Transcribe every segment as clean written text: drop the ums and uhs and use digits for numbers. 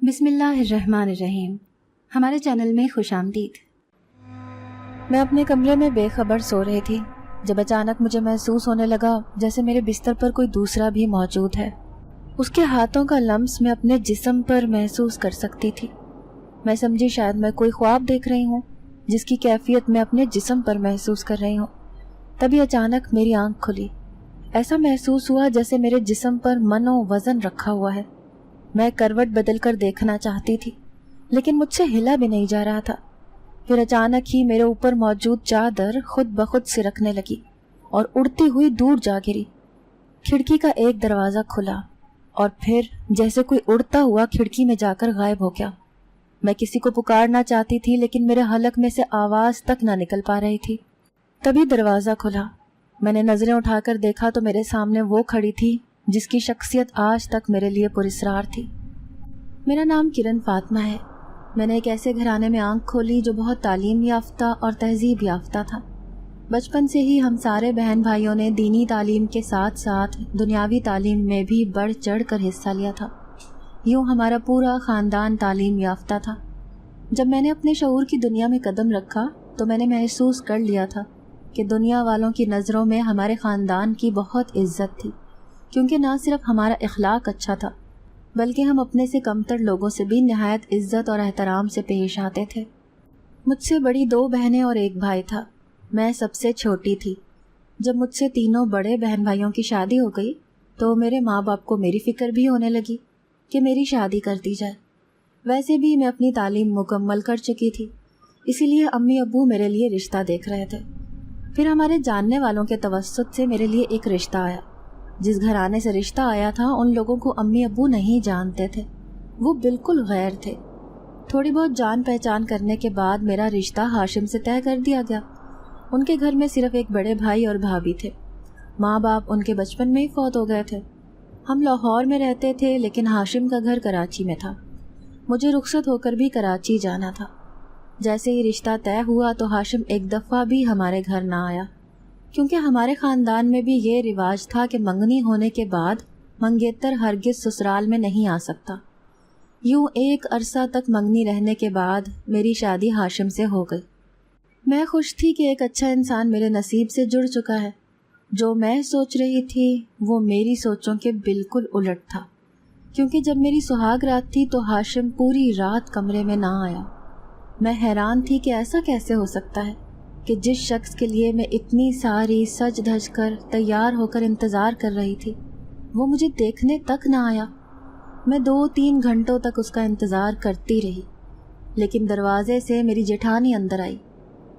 بسم اللہ الرحمن الرحیم۔ ہمارے چینل میں خوش آمدید۔ میں اپنے کمرے میں بے خبر سو رہی تھی جب اچانک مجھے محسوس ہونے لگا جیسے میرے بستر پر کوئی دوسرا بھی موجود ہے۔ اس کے ہاتھوں کا لمس میں اپنے جسم پر محسوس کر سکتی تھی۔ میں سمجھی شاید میں کوئی خواب دیکھ رہی ہوں جس کی کیفیت میں اپنے جسم پر محسوس کر رہی ہوں۔ تبھی اچانک میری آنکھ کھلی۔ ایسا محسوس ہوا جیسے میرے جسم پر من و وزن رکھا ہوا ہے۔ میں کروٹ بدل کر دیکھنا چاہتی تھی لیکن مجھ سے ہلا بھی نہیں جا رہا تھا۔ پھر اچانک ہی میرے اوپر موجود چادر خود بخود سرکنے لگی اور اڑتی ہوئی دور جا گری۔ کھڑکی کا ایک دروازہ کھلا اور پھر جیسے کوئی اڑتا ہوا کھڑکی میں جا کر غائب ہو گیا۔ میں کسی کو پکارنا چاہتی تھی لیکن میرے حلق میں سے آواز تک نہ نکل پا رہی تھی۔ تبھی دروازہ کھلا۔ میں نے نظریں اٹھا کر دیکھا تو میرے سامنے وہ کھڑی تھی جس کی شخصیت آج تک میرے لیے پراسرار تھی۔ میرا نام کرن فاطمہ ہے۔ میں نے ایک ایسے گھرانے میں آنکھ کھولی جو بہت تعلیم یافتہ اور تہذیب یافتہ تھا۔ بچپن سے ہی ہم سارے بہن بھائیوں نے دینی تعلیم کے ساتھ ساتھ دنیاوی تعلیم میں بھی بڑھ چڑھ کر حصہ لیا تھا۔ یوں ہمارا پورا خاندان تعلیم یافتہ تھا۔ جب میں نے اپنے شعور کی دنیا میں قدم رکھا تو میں نے محسوس کر لیا تھا کہ دنیا والوں کی نظروں میں ہمارے خاندان کی بہت عزت تھی، کیونکہ نہ صرف ہمارا اخلاق اچھا تھا بلکہ ہم اپنے سے کمتر لوگوں سے بھی نہایت عزت اور احترام سے پیش آتے تھے۔ مجھ سے بڑی 2 بہنیں اور 1 بھائی تھا۔ میں سب سے چھوٹی تھی۔ جب مجھ سے 3 بڑے بہن بھائیوں کی شادی ہو گئی تو میرے ماں باپ کو میری فکر بھی ہونے لگی کہ میری شادی کر دی جائے۔ ویسے بھی میں اپنی تعلیم مکمل کر چکی تھی، اسی لیے امی ابو میرے لیے رشتہ دیکھ رہے تھے۔ پھر ہمارے جاننے والوں کے توسط سے میرے لیے ایک رشتہ آیا۔ جس گھرانے سے رشتہ آیا تھا ان لوگوں کو امی ابو نہیں جانتے تھے، وہ بالکل غیر تھے۔ تھوڑی بہت جان پہچان کرنے کے بعد میرا رشتہ ہاشم سے طے کر دیا گیا۔ ان کے گھر میں صرف ایک بڑے بھائی اور بھابھی تھے۔ ماں باپ ان کے بچپن میں ہی فوت ہو گئے تھے۔ ہم لاہور میں رہتے تھے لیکن ہاشم کا گھر کراچی میں تھا۔ مجھے رخصت ہو کر بھی کراچی جانا تھا۔ جیسے ہی رشتہ طے ہوا تو ہاشم ایک دفعہ بھی ہمارے گھر نہ آیا، کیونکہ ہمارے خاندان میں بھی یہ رواج تھا کہ منگنی ہونے کے بعد منگیتر ہرگز سسرال میں نہیں آ سکتا۔ یوں ایک عرصہ تک منگنی رہنے کے بعد میری شادی ہاشم سے ہو گئی۔ میں خوش تھی کہ ایک اچھا انسان میرے نصیب سے جڑ چکا ہے۔ جو میں سوچ رہی تھی وہ میری سوچوں کے بالکل الٹ تھا، کیونکہ جب میری سہاگ رات تھی تو ہاشم پوری رات کمرے میں نہ آیا۔ میں حیران تھی کہ ایسا کیسے ہو سکتا ہے کہ جس شخص کے لیے میں اتنی ساری سج دھج کر تیار ہو کر انتظار کر رہی تھی وہ مجھے دیکھنے تک نہ آیا۔ میں 2-3 گھنٹوں تک اس کا انتظار کرتی رہی، لیکن دروازے سے میری جیٹھانی اندر آئی۔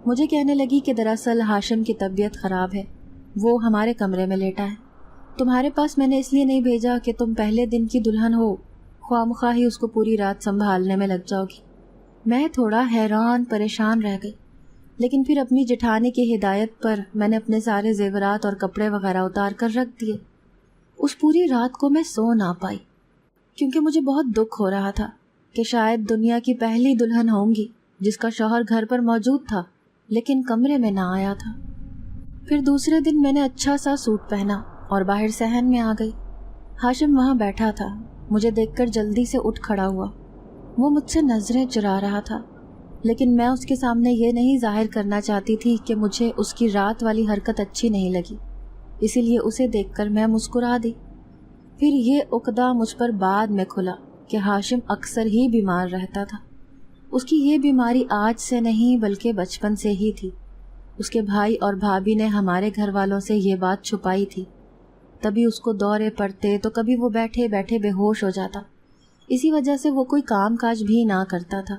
مجھے کہنے لگی کہ دراصل ہاشم کی طبیعت خراب ہے، وہ ہمارے کمرے میں لیٹا ہے۔ تمہارے پاس میں نے اس لیے نہیں بھیجا کہ تم پہلے دن کی دلہن ہو، خواہ مخواہ ہی اس کو پوری رات سنبھالنے میں لگ جاؤ گی۔ میں تھوڑا حیران پریشان رہ گئی، لیکن پھر اپنی جٹھانی کی ہدایت پر میں نے اپنے سارے زیورات اور کپڑے وغیرہ اتار کر رکھ دیے۔ اس پوری رات کو میں سو نہ پائی، کیونکہ مجھے بہت دکھ ہو رہا تھا کہ شاید دنیا کی پہلی دلہن ہوں گی جس کا شوہر گھر پر موجود تھا لیکن کمرے میں نہ آیا تھا۔ پھر دوسرے دن میں نے اچھا سا سوٹ پہنا اور باہر صحن میں آ گئی۔ ہاشم وہاں بیٹھا تھا، مجھے دیکھ کر جلدی سے اٹھ کھڑا ہوا۔ وہ مجھ سے نظریں چرا رہا تھا، لیکن میں اس کے سامنے یہ نہیں ظاہر کرنا چاہتی تھی کہ مجھے اس کی رات والی حرکت اچھی نہیں لگی، اسی لیے اسے دیکھ کر میں مسکرا دی۔ پھر یہ عقدہ مجھ پر بعد میں کھلا کہ ہاشم اکثر ہی بیمار رہتا تھا۔ اس کی یہ بیماری آج سے نہیں بلکہ بچپن سے ہی تھی۔ اس کے بھائی اور بھابھی نے ہمارے گھر والوں سے یہ بات چھپائی تھی، تبھی اس کو دورے پڑتے تو کبھی وہ بیٹھے بیٹھے بے ہوش ہو جاتا۔ اسی وجہ سے وہ کوئی کام کاج بھی نہ کرتا تھا،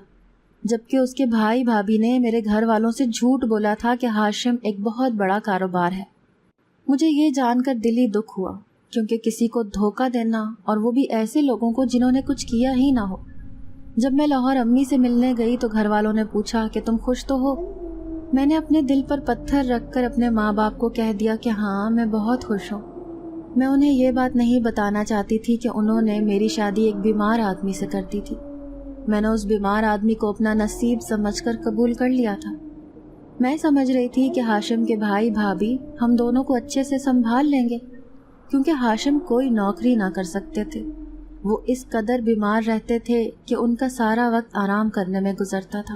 جبکہ اس کے بھائی بھابھی نے میرے گھر والوں سے جھوٹ بولا تھا کہ ہاشم ایک بہت بڑا کاروبار ہے۔ مجھے یہ جان کر دلی دکھ ہوا، کیونکہ کسی کو دھوکہ دینا اور وہ بھی ایسے لوگوں کو جنہوں نے کچھ کیا ہی نہ ہو۔ جب میں لاہور امی سے ملنے گئی تو گھر والوں نے پوچھا کہ تم خوش تو ہو؟ میں نے اپنے دل پر پتھر رکھ کر اپنے ماں باپ کو کہہ دیا کہ ہاں میں بہت خوش ہوں۔ میں انہیں یہ بات نہیں بتانا چاہتی تھی کہ انہوں نے میری شادی ایک بیمار آدمی سے کر دی تھی۔ میں نے اس بیمار آدمی کو اپنا نصیب سمجھ کر قبول کر لیا تھا۔ میں سمجھ رہی تھی کہ ہاشم کے بھائی بھابھی ہم دونوں کو اچھے سے سنبھال لیں گے، کیونکہ ہاشم کوئی نوکری نہ کر سکتے تھے۔ وہ اس قدر بیمار رہتے تھے کہ ان کا سارا وقت آرام کرنے میں گزرتا تھا۔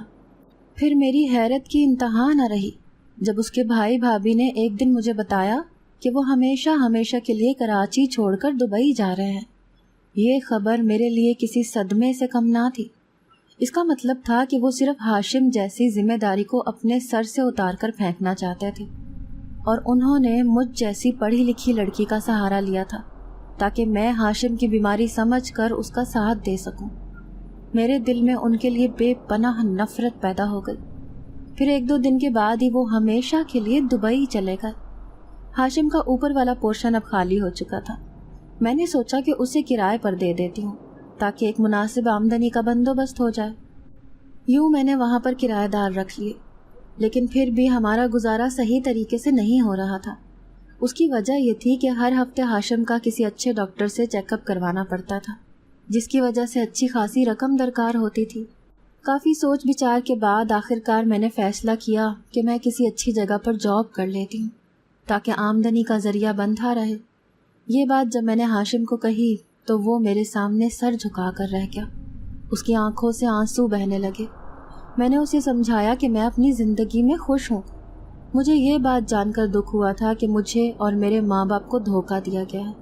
پھر میری حیرت کی انتہا نہ رہی جب اس کے بھائی بھابھی نے ایک دن مجھے بتایا کہ وہ ہمیشہ ہمیشہ کے لیے کراچی چھوڑ کر دبئی جا رہے ہیں۔ یہ خبر میرے لیے کسی صدمے سے کم نہ تھی۔ اس کا مطلب تھا کہ وہ صرف ہاشم جیسی ذمہ داری کو اپنے سر سے اتار کر پھینکنا چاہتے تھے، اور انہوں نے مجھ جیسی پڑھی لکھی لڑکی کا سہارا لیا تھا تاکہ میں ہاشم کی بیماری سمجھ کر اس کا ساتھ دے سکوں۔ میرے دل میں ان کے لیے بے پناہ نفرت پیدا ہو گئی۔ پھر 1-2 دن کے بعد ہی وہ ہمیشہ کے لیے دبئی چلے گئے۔ ہاشم کا اوپر والا پورشن اب خالی ہو چکا تھا۔ میں نے سوچا کہ اسے کرائے پر دے دیتی ہوں تاکہ ایک مناسب آمدنی کا بندوبست ہو جائے۔ یوں میں نے وہاں پر کرایہ دار رکھ لیے، لیکن پھر بھی ہمارا گزارا صحیح طریقے سے نہیں ہو رہا تھا۔ اس کی وجہ یہ تھی کہ ہر ہفتے ہاشم کا کسی اچھے ڈاکٹر سے چیک اپ کروانا پڑتا تھا، جس کی وجہ سے اچھی خاصی رقم درکار ہوتی تھی۔ کافی سوچ بچار کے بعد آخرکار میں نے فیصلہ کیا کہ میں کسی اچھی جگہ پر جاب کر لیتی ہوں تاکہ آمدنی کا ذریعہ بندھا رہے۔ یہ بات جب میں نے ہاشم کو کہی تو وہ میرے سامنے سر جھکا کر رہ گیا۔ اس کی آنکھوں سے آنسو بہنے لگے۔ میں نے اسے سمجھایا کہ میں اپنی زندگی میں خوش ہوں۔ مجھے یہ بات جان کر دکھ ہوا تھا کہ مجھے اور میرے ماں باپ کو دھوکہ دیا گیا ہے،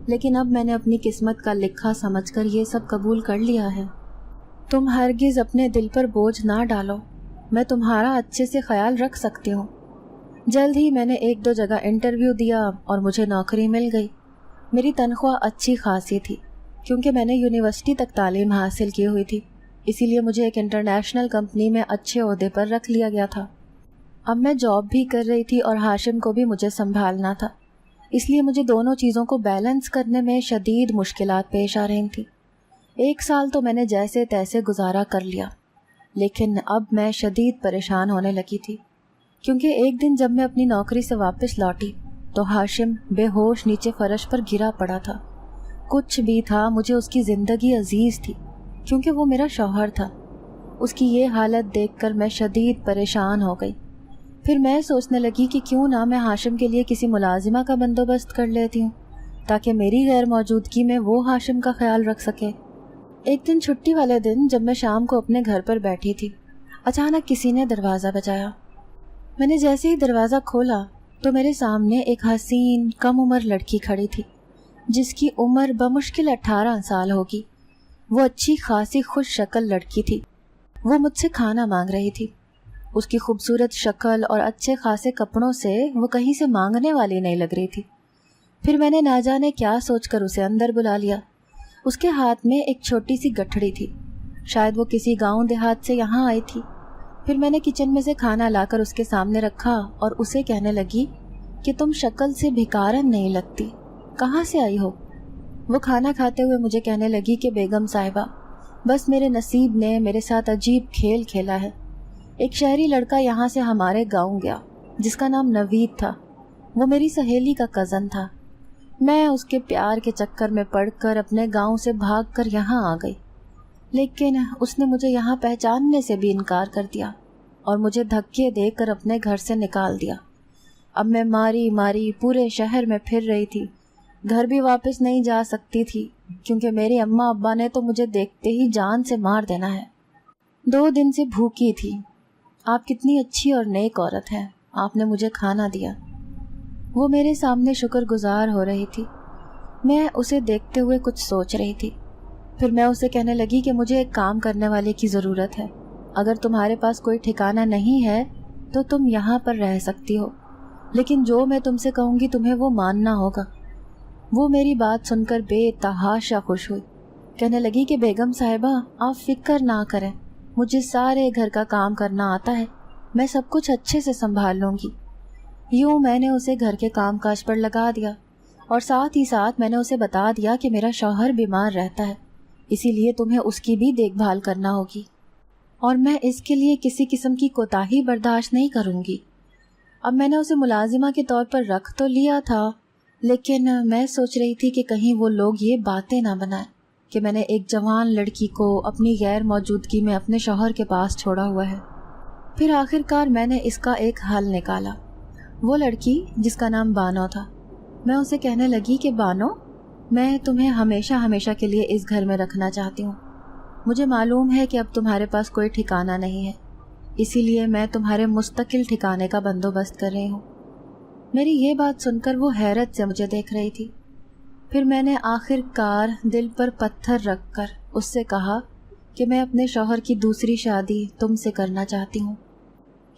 لیکن اب میں نے اپنی قسمت کا لکھا سمجھ کر یہ سب قبول کر لیا ہے۔ تم ہرگز اپنے دل پر بوجھ نہ ڈالو، میں تمہارا اچھے سے خیال رکھ سکتی ہوں۔ جلد ہی میں نے 1-2 جگہ انٹرویو دیا اور مجھے نوکری مل گئی۔ میری تنخواہ اچھی خاصی تھی کیونکہ میں نے یونیورسٹی تک تعلیم حاصل کی ہوئی تھی، اسی لیے مجھے ایک انٹرنیشنل کمپنی میں اچھے عہدے پر رکھ لیا گیا تھا۔ اب میں جاب بھی کر رہی تھی اور ہاشم کو بھی مجھے سنبھالنا تھا، اس لیے مجھے دونوں چیزوں کو بیلنس کرنے میں شدید مشکلات پیش آ رہی تھیں۔ 1 سال تو میں نے جیسے تیسے گزارا کر لیا، لیکن اب میں شدید پریشان ہونے لگی تھی کیونکہ ایک دن جب میں اپنی نوکری سے واپس لوٹی تو ہاشم بے ہوش نیچے فرش پر گرا پڑا تھا۔ کچھ بھی تھا، مجھے اس کی زندگی عزیز تھی کیونکہ وہ میرا شوہر تھا۔ اس کی یہ حالت دیکھ کر میں شدید پریشان ہو گئی۔ پھر میں سوچنے لگی کہ کیوں نہ میں ہاشم کے لیے کسی ملازمہ کا بندوبست کر لیتی ہوں تاکہ میری غیر موجودگی میں وہ ہاشم کا خیال رکھ سکے۔ ایک دن چھٹی والے دن جب میں شام کو اپنے گھر پر بیٹھی تھی، اچانک کسی نے دروازہ بجایا۔ میں نے جیسے ہی دروازہ کھولا تو میرے سامنے ایک حسین کم عمر لڑکی کھڑی تھی جس کی عمر بمشکل 18 سال ہوگی۔ وہ اچھی خاصی خوش شکل لڑکی تھی۔ وہ مجھ سے کھانا مانگ رہی تھی۔ اس کی خوبصورت شکل اور اچھے خاصے کپڑوں سے وہ کہیں سے مانگنے والی نہیں لگ رہی تھی۔ پھر میں نے نہ جانے کیا سوچ کر اسے اندر بلا لیا۔ اس کے ہاتھ میں ایک چھوٹی سی گٹھڑی تھی، شاید وہ کسی گاؤں دیہات سے یہاں آئی تھی۔ پھر میں نے کچن میں سے کھانا لا کر اس کے سامنے رکھا اور اسے کہنے لگی کہ تم شکل سے بھکارن نہیں لگتی، کہاں سے آئی ہو؟ وہ کھانا کھاتے ہوئے مجھے کہنے لگی کہ بیگم صاحبہ، بس میرے نصیب نے میرے ساتھ عجیب کھیل کھیلا ہے۔ ایک شہری لڑکا یہاں سے ہمارے گاؤں گیا جس کا نام نوید تھا۔ وہ میری سہیلی کا کزن تھا۔ میں اس کے پیار کے چکر میں پڑ کر اپنے گاؤں سے بھاگ کر یہاں آ گئی، لیکن اس نے مجھے یہاں پہچاننے سے بھی انکار کر دیا اور مجھے دھکے دے کر اپنے گھر سے نکال دیا۔ اب میں ماری ماری پورے شہر میں پھر رہی تھی، گھر بھی واپس نہیں جا سکتی تھی کیونکہ میرے اماں ابا نے تو مجھے دیکھتے ہی جان سے مار دینا ہے۔ 2 دن سے بھوکی تھی۔ آپ کتنی اچھی اور نیک عورت ہیں، آپ نے مجھے کھانا دیا۔ وہ میرے سامنے شکر گزار ہو رہی تھی۔ میں اسے دیکھتے ہوئے کچھ سوچ رہی تھی۔ پھر میں اسے کہنے لگی کہ مجھے ایک کام کرنے والے کی ضرورت ہے۔ اگر تمہارے پاس کوئی ٹھکانہ نہیں ہے تو تم یہاں پر رہ سکتی ہو، لیکن جو میں تم سے کہوں گی تمہیں وہ ماننا ہوگا۔ وہ میری بات سن کر بے تحاشا خوش ہوئی، کہنے لگی کہ بیگم صاحبہ آپ فکر نہ کریں، مجھے سارے گھر کا کام کرنا آتا ہے، میں سب کچھ اچھے سے سنبھال لوں گی۔ یوں میں نے اسے گھر کے کام کاج پر لگا دیا اور ساتھ ہی ساتھ میں نے اسے بتا دیا کہ میرا شوہر بیمار رہتا ہے، اسی لیے تمہیں اس کی بھی دیکھ بھال کرنا ہوگی اور میں اس کے لیے کسی قسم کی کوتاہی برداشت نہیں کروں گی۔ اب میں نے اسے ملازمہ کے طور پر رکھ تو لیا تھا، لیکن میں سوچ رہی تھی کہ کہیں وہ لوگ یہ باتیں نہ بنائیں کہ میں نے ایک جوان لڑکی کو اپنی غیر موجودگی میں اپنے شوہر کے پاس چھوڑا ہوا ہے۔ پھر آخر کار میں نے اس کا ایک حل نکالا۔ وہ لڑکی جس کا نام بانو تھا، میں اسے کہنے لگی کہ بانو، میں تمہیں ہمیشہ ہمیشہ کے لیے اس گھر میں رکھنا چاہتی ہوں۔ مجھے معلوم ہے کہ اب تمہارے پاس کوئی ٹھکانہ نہیں ہے، اسی لیے میں تمہارے مستقل ٹھکانے کا بندوبست کر رہی ہوں۔ میری یہ بات سن کر وہ حیرت سے مجھے دیکھ رہی تھی۔ پھر میں نے آخر کار دل پر پتھر رکھ کر اس سے کہا کہ میں اپنے شوہر کی دوسری شادی تم سے کرنا چاہتی ہوں،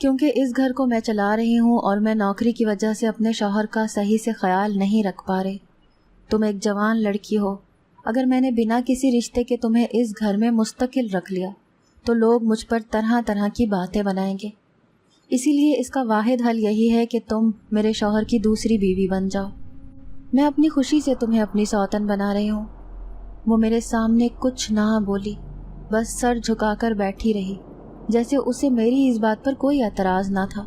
کیونکہ اس گھر کو میں چلا رہی ہوں اور میں نوکری کی وجہ سے اپنے شوہر کا صحیح سے خیال نہیں رکھ پا رہی۔ تم ایک جوان لڑکی ہو، اگر میں نے بنا کسی رشتے کے تمہیں اس گھر میں مستقل رکھ لیا تو لوگ مجھ پر طرح طرح کی باتیں بنائیں گے۔ اسی لیے اس کا واحد حل یہی ہے کہ تم میرے شوہر کی دوسری بیوی بن جاؤ۔ میں اپنی خوشی سے تمہیں اپنی سوتن بنا رہی ہوں۔ وہ میرے سامنے کچھ نہ بولی، بس سر جھکا کر بیٹھی رہی، جیسے اسے میری اس بات پر کوئی اعتراض نہ تھا۔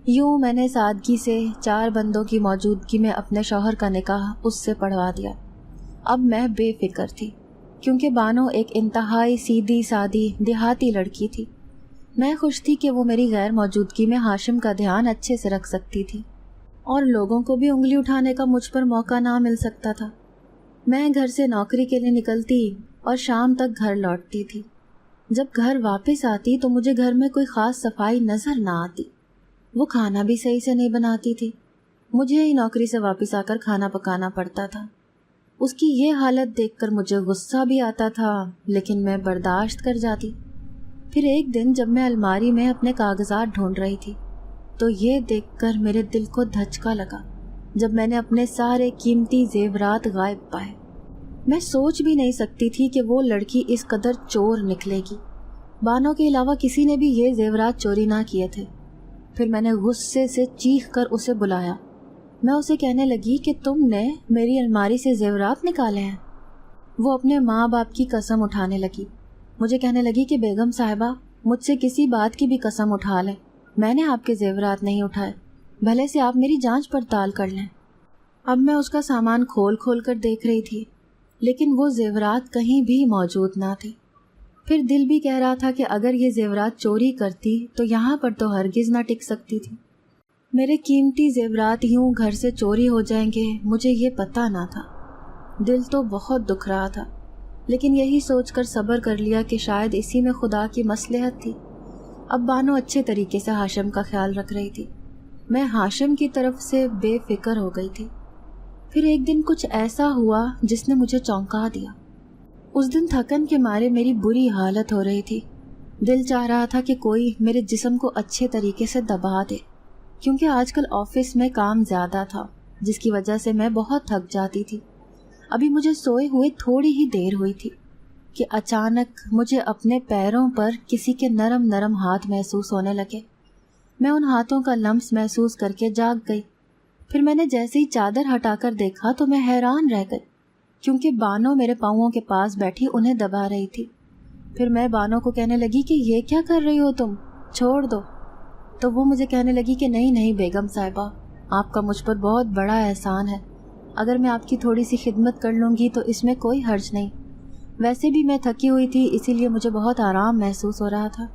یوں میں نے سادگی سے 4 بندوں کی موجودگی میں اپنے شوہر کا نکاح اس سے پڑھوا دیا۔ اب میں بے فکر تھی، کیونکہ بانو ایک انتہائی سیدھی سادی دیہاتی لڑکی تھی۔ میں خوش تھی کہ وہ میری غیر موجودگی میں ہاشم کا دھیان اچھے سے رکھ سکتی تھی، اور لوگوں کو بھی انگلی اٹھانے کا مجھ پر موقع نہ مل سکتا تھا۔ میں گھر سے نوکری کے لیے نکلتی اور شام تک گھر لوٹتی تھی۔ جب گھر واپس آتی تو مجھے گھر میں کوئی خاص صفائی نظر نہ آتی۔ وہ کھانا بھی صحیح سے نہیں بناتی تھی، مجھے ہی نوکری سے واپس آ کر کھانا پکانا پڑتا تھا۔ اس کی یہ حالت دیکھ کر مجھے غصہ بھی آتا تھا، لیکن میں برداشت کر جاتی۔ پھر ایک دن جب میں الماری میں اپنے کاغذات ڈھونڈ رہی تھی تو یہ دیکھ کر میرے دل کو دھچکا لگا جب میں نے اپنے سارے قیمتی زیورات غائب پائے۔ میں سوچ بھی نہیں سکتی تھی کہ وہ لڑکی اس قدر چور نکلے گی۔ بانو کے علاوہ کسی نے بھی یہ زیورات چوری نہ کیے تھے۔ پھر میں نے غصے سے چیخ کر اسے بلایا۔ میں اسے کہنے لگی کہ تم نے میری الماری سے زیورات نکالے ہیں۔ وہ اپنے ماں باپ کی قسم اٹھانے لگی۔ مجھے کہنے لگی کہ بیگم صاحبہ، مجھ سے کسی بات کی بھی قسم اٹھا لیں، میں نے آپ کے زیورات نہیں اٹھائے، بھلے سے آپ میری جانچ پڑتال کر لیں۔ اب میں اس کا سامان کھول کھول کر دیکھ رہی تھی، لیکن وہ زیورات کہیں بھی موجود نہ تھے۔ پھر دل بھی کہہ رہا تھا کہ اگر یہ زیورات چوری کرتی تو یہاں پر تو ہرگز نہ ٹک سکتی تھی۔ میرے قیمتی زیورات یوں گھر سے چوری ہو جائیں گے، مجھے یہ پتہ نہ تھا۔ دل تو بہت دکھ رہا تھا، لیکن یہی سوچ کر صبر کر لیا کہ شاید اسی میں خدا کی مصلحت تھی۔ اب بانو اچھے طریقے سے ہاشم کا خیال رکھ رہی تھی، میں ہاشم کی طرف سے بے فکر ہو گئی تھی۔ پھر ایک دن کچھ ایسا ہوا جس نے مجھے چونکا دیا۔ اس دن تھکن کے مارے میری بری حالت ہو رہی تھی۔ دل چاہ رہا تھا کہ کوئی میرے جسم کو اچھے طریقے سے دبا دے، کیونکہ آج کل آفس میں کام زیادہ تھا، جس کی وجہ سے میں بہت تھک جاتی تھی۔ ابھی مجھے سوئے ہوئے تھوڑی ہی دیر ہوئی تھی کہ اچانک مجھے اپنے پیروں پر کسی کے نرم نرم ہاتھ محسوس ہونے لگے۔ میں ان ہاتھوں کا لمس محسوس کر کے جاگ گئی۔ پھر میں نے جیسے ہی چادر ہٹا کر دیکھا تو میں حیران رہ گئی، کیونکہ بانو میرے پاؤں کے پاس بیٹھی انہیں دبا رہی تھی۔ پھر میں بانو کو کہنے لگی کہ یہ کیا کر رہی ہو تم، چھوڑ دو۔ تو وہ مجھے کہنے لگی کہ نہیں نہیں بیگم صاحبہ، آپ کا مجھ پر بہت بڑا احسان ہے، اگر میں آپ کی تھوڑی سی خدمت کر لوں گی تو اس میں کوئی حرج نہیں۔ ویسے بھی میں تھکی ہوئی تھی، اسی لیے مجھے بہت آرام محسوس ہو رہا تھا۔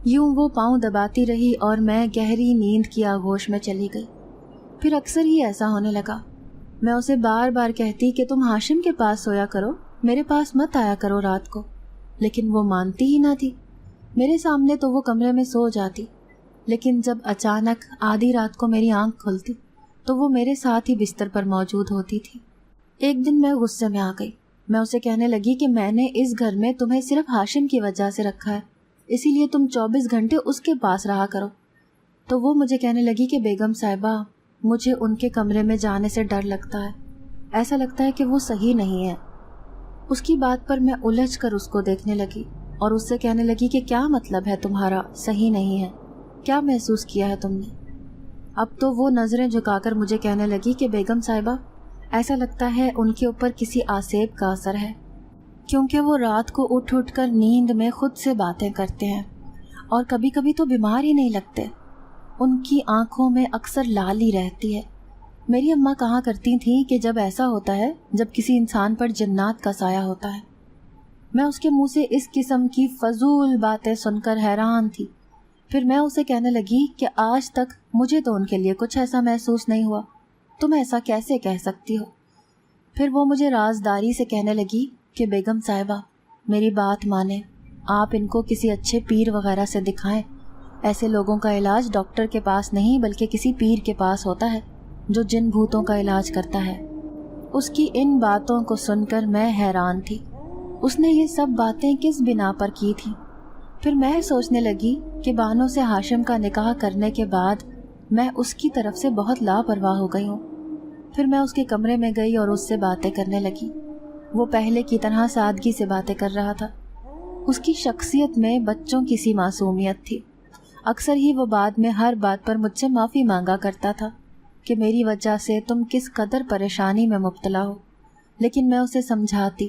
یوں وہ پاؤں دباتی رہی اور میں گہری نیند کی آغوش میں چلی گئی۔ پھر اکثر ہی ایسا ہونے لگا۔ میں اسے بار بار کہتی کہ تم ہاشم کے پاس سویا کرو، میرے پاس مت آیا کرو رات کو، لیکن وہ مانتی ہی نہ تھی۔ میرے سامنے تو وہ کمرے میں سو جاتی، لیکن جب اچانک آدھی رات کو میری آنکھ کھلتی تو وہ میرے ساتھ ہی بستر پر موجود ہوتی تھی۔ ایک دن میں غصے میں آ گئی۔ میں اسے کہنے لگی کہ میں نے اس گھر میں تمہیں صرف ہاشم کی وجہ سے رکھا ہے، اسی لیے تم 24 گھنٹے اس کے پاس رہا کرو۔ تو وہ مجھے کہنے لگی کہ بیگم صاحبہ، مجھے ان کے کمرے میں جانے سے ڈر لگتا ہے، ایسا لگتا ہے کہ وہ صحیح نہیں ہے۔ اس کی بات پر میں الجھ کر اس کو دیکھنے لگی اور اس سے کہنے لگی کہ کیا مطلب ہے تمہارا صحیح نہیں ہے، کیا محسوس کیا ہے تم نے؟ اب تو وہ نظریں جھکا کر مجھے کہنے لگی کہ بیگم صاحبہ، ایسا لگتا ہے ان کے اوپر کسی آسیب کا اثر ہے، کیونکہ وہ رات کو اٹھ اٹھ کر نیند میں خود سے باتیں کرتے ہیں اور کبھی کبھی تو بیمار ہی نہیں لگتے۔ ان کی آنکھوں میں اکثر لالی رہتی ہے۔ میری اماں کہا کرتی تھیں کہ جب ایسا ہوتا ہے جب کسی انسان پر جنات کا سایہ ہوتا ہے۔ میں اس کے منہ سے اس قسم کی فضول باتیں سن کر حیران تھی۔ پھر میں اسے کہنے لگی کہ آج تک مجھے تو ان کے لیے کچھ ایسا محسوس نہیں ہوا، تم ایسا کیسے کہہ سکتی ہو؟ پھر وہ مجھے رازداری سے کہنے لگی کہ بیگم صاحبہ میری بات مانیں، آپ ان کو کسی اچھے پیر وغیرہ سے دکھائیں، ایسے لوگوں کا علاج ڈاکٹر کے پاس نہیں بلکہ کسی پیر کے پاس ہوتا ہے جو جن بھوتوں کا علاج کرتا ہے۔ اس کی ان باتوں کو سن کر میں حیران تھی، اس نے یہ سب باتیں کس بنا پر کی تھی؟ پھر میں سوچنے لگی کہ بانو سے ہاشم کا نکاح کرنے کے بعد میں اس کی طرف سے بہت لاپرواہ ہو گئی ہوں۔ پھر میں اس کے کمرے میں گئی اور اس سے باتیں کرنے لگی۔ وہ پہلے کی طرح سادگی سے باتیں کر رہا تھا۔ اس کی شخصیت میں بچوں کی سی معصومیت تھی۔ اکثر ہی وہ بعد میں ہر بات پر مجھ سے معافی مانگا کرتا تھا کہ میری وجہ سے تم کس قدر پریشانی میں مبتلا ہو، لیکن میں اسے سمجھاتی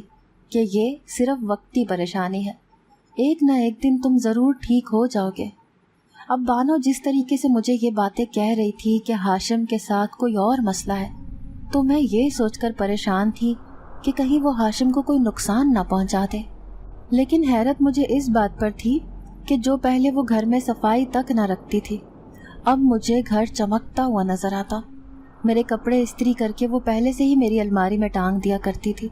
کہ یہ صرف وقتی پریشانی ہے، ایک نہ ایک دن تم ضرور ٹھیک ہو جاؤ گے۔ اب بانو جس طریقے سے مجھے یہ باتیں کہہ رہی تھی کہ ہاشم کے ساتھ کوئی اور مسئلہ ہے، تو میں یہ سوچ کر پریشان تھی کہ کہیں وہ ہاشم کو کوئی نقصان نہ پہنچا دے۔ لیکن حیرت مجھے اس بات پر تھی کہ جو پہلے وہ گھر میں صفائی تک نہ رکھتی تھی، اب مجھے گھر چمکتا ہوا نظر آتا۔ میرے کپڑے استری کر کے وہ پہلے سے ہی میری الماری میں ٹانگ دیا کرتی تھی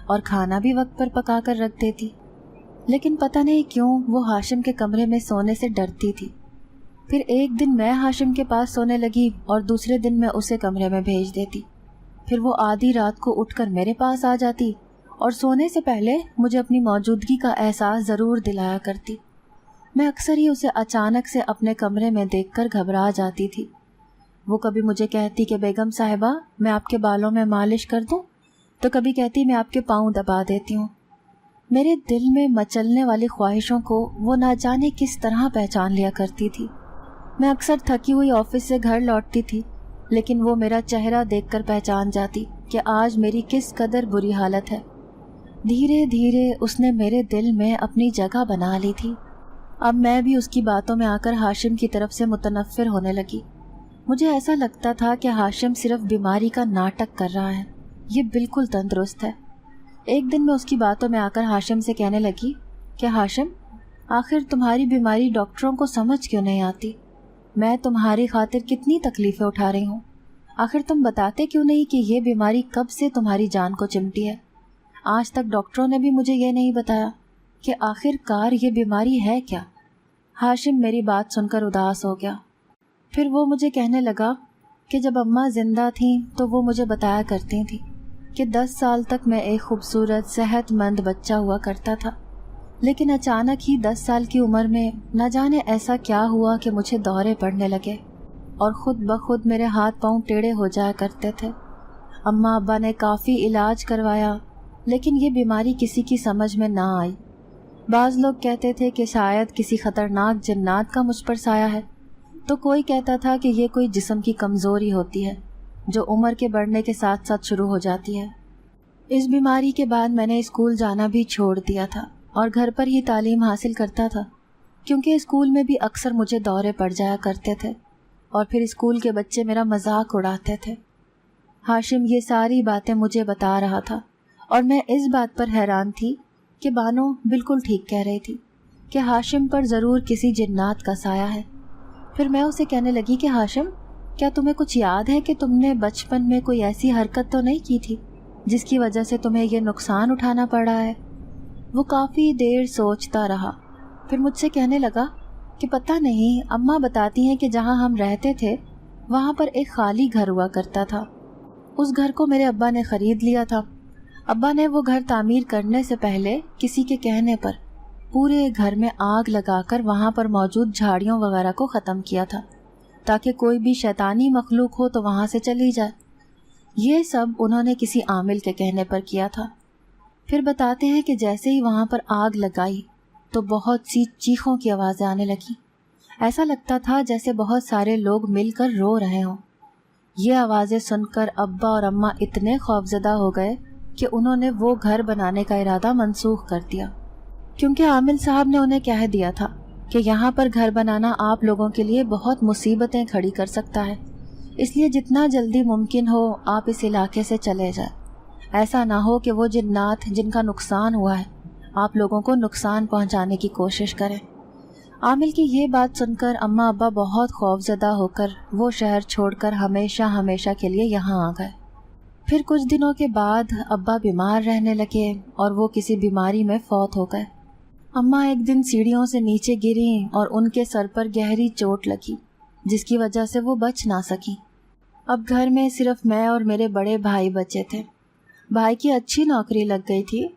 اور کھانا بھی وقت پر پکا کر رکھ دیتی۔ لیکن پتہ نہیں کیوں وہ ہاشم کے کمرے میں سونے سے ڈرتی تھی۔ پھر ایک دن میں ہاشم کے پاس سونے لگی اور دوسرے دن میں اسے کمرے میں بھیج دیتی۔ پھر وہ آدھی رات کو اٹھ کر میرے پاس آ جاتی اور سونے سے پہلے مجھے اپنی موجودگی کا احساس ضرور دلایا کرتی۔ میں اکثر ہی اسے اچانک سے اپنے کمرے میں دیکھ کر گھبرا جاتی تھی۔ وہ کبھی مجھے کہتی کہ بیگم صاحبہ میں آپ کے بالوں میں مالش کر دوں، تو کبھی کہتی میں آپ کے پاؤں دبا دیتی ہوں۔ میرے دل میں مچلنے والی خواہشوں کو وہ نہ جانے کس طرح پہچان لیا کرتی تھی۔ میں اکثر تھکی ہوئی آفس سے گھر لوٹتی تھی، لیکن وہ میرا چہرہ دیکھ کر پہچان جاتی کہ آج میری کس قدر بری حالت ہے۔ دھیرے دھیرے اس نے میرے دل میں اپنی جگہ بنا لی تھی۔ اب میں بھی اس کی باتوں میں آ کر ہاشم کی طرف سے متنفر ہونے لگی۔ مجھے ایسا لگتا تھا کہ ہاشم صرف بیماری کا ناٹک کر رہا ہے، یہ بالکل تندرست ہے۔ ایک دن میں اس کی باتوں میں آ کر ہاشم سے کہنے لگی کہ ہاشم آخر تمہاری بیماری ڈاکٹروں کو سمجھ کیوں نہیں آتی؟ میں تمہاری خاطر کتنی تکلیفیں اٹھا رہی ہوں، آخر تم بتاتے کیوں نہیں کہ یہ بیماری کب سے تمہاری جان کو چمٹی ہے؟ آج تک ڈاکٹروں نے بھی مجھے یہ نہیں بتایا کہ آخر کار یہ بیماری ہے کیا۔ ہاشم میری بات سن کر اداس ہو گیا۔ پھر وہ مجھے کہنے لگا کہ جب اماں زندہ تھیں تو وہ مجھے بتایا کرتی تھیں کہ 10 سال تک میں ایک خوبصورت صحت مند بچہ ہوا کرتا تھا، لیکن اچانک ہی 10 سال کی عمر میں نہ جانے ایسا کیا ہوا کہ مجھے دورے پڑنے لگے اور خود بخود میرے ہاتھ پاؤں ٹیڑھے ہو جایا کرتے تھے۔ اماں ابا نے کافی علاج کروایا، لیکن یہ بیماری کسی کی سمجھ میں نہ آئی۔ بعض لوگ کہتے تھے کہ شاید کسی خطرناک جنات کا مجھ پر سایہ ہے، تو کوئی کہتا تھا کہ یہ کوئی جسم کی کمزوری ہوتی ہے جو عمر کے بڑھنے کے ساتھ ساتھ شروع ہو جاتی ہے۔ اس بیماری کے بعد میں نے اسکول جانا بھی چھوڑ دیا تھا اور گھر پر ہی تعلیم حاصل کرتا تھا، کیونکہ اسکول میں بھی اکثر مجھے دورے پڑ جایا کرتے تھے اور پھر اسکول کے بچے میرا مذاق اڑاتے تھے۔ ہاشم یہ ساری باتیں مجھے بتا رہا تھا اور میں اس بات پر حیران تھی کہ بانو بالکل ٹھیک کہہ رہی تھی کہ ہاشم پر ضرور کسی جنات کا سایہ ہے۔ پھر میں اسے کہنے لگی کہ ہاشم کیا تمہیں کچھ یاد ہے کہ تم نے بچپن میں کوئی ایسی حرکت تو نہیں کی تھی جس کی وجہ سے تمہیں یہ نقصان اٹھانا پڑا ہے؟ وہ کافی دیر سوچتا رہا، پھر مجھ سے کہنے لگا کہ پتہ نہیں، اماں بتاتی ہیں کہ جہاں ہم رہتے تھے وہاں پر ایک خالی گھر ہوا کرتا تھا، اس گھر کو میرے ابا نے خرید لیا تھا۔ ابا نے وہ گھر تعمیر کرنے سے پہلے کسی کے کہنے پر پورے گھر میں آگ لگا کر وہاں پر موجود جھاڑیوں وغیرہ کو ختم کیا تھا تاکہ کوئی بھی شیطانی مخلوق ہو تو وہاں سے چلی جائے۔ یہ سب انہوں نے کسی عامل کے کہنے پر کیا تھا۔ پھر بتاتے ہیں کہ جیسے ہی وہاں پر آگ لگائی تو بہت سی چیخوں کی آوازیں آنے لگیں، ایسا لگتا تھا جیسے بہت سارے لوگ مل کر رو رہے ہوں۔ یہ آوازیں سن کر ابا اور اماں اتنے خوفزدہ ہو گئے کہ انہوں نے وہ گھر بنانے کا ارادہ منسوخ کر دیا، کیونکہ عامل صاحب نے انہیں کہہ دیا تھا کہ یہاں پر گھر بنانا آپ لوگوں کے لیے بہت مصیبتیں کھڑی کر سکتا ہے، اس لیے جتنا جلدی ممکن ہو آپ اس علاقے سے چلے جائیں، ایسا نہ ہو کہ وہ جنات جن کا نقصان ہوا ہے آپ لوگوں کو نقصان پہنچانے کی کوشش کریں۔ عامل کی یہ بات سن کر اماں ابا بہت خوفزدہ ہو کر وہ شہر چھوڑ کر ہمیشہ ہمیشہ کے لیے یہاں آ گئے۔ پھر کچھ دنوں کے بعد ابا بیمار رہنے لگے اور وہ کسی بیماری میں فوت ہو گئے۔ اماں ایک دن سیڑھیوں سے نیچے گریں اور ان کے سر پر گہری چوٹ لگی، جس کی وجہ سے وہ بچ نہ سکی۔ اب گھر میں صرف میں اور میرے بڑے بھائی بچے تھے۔ بھائی کی اچھی نوکری لگ گئی تھی،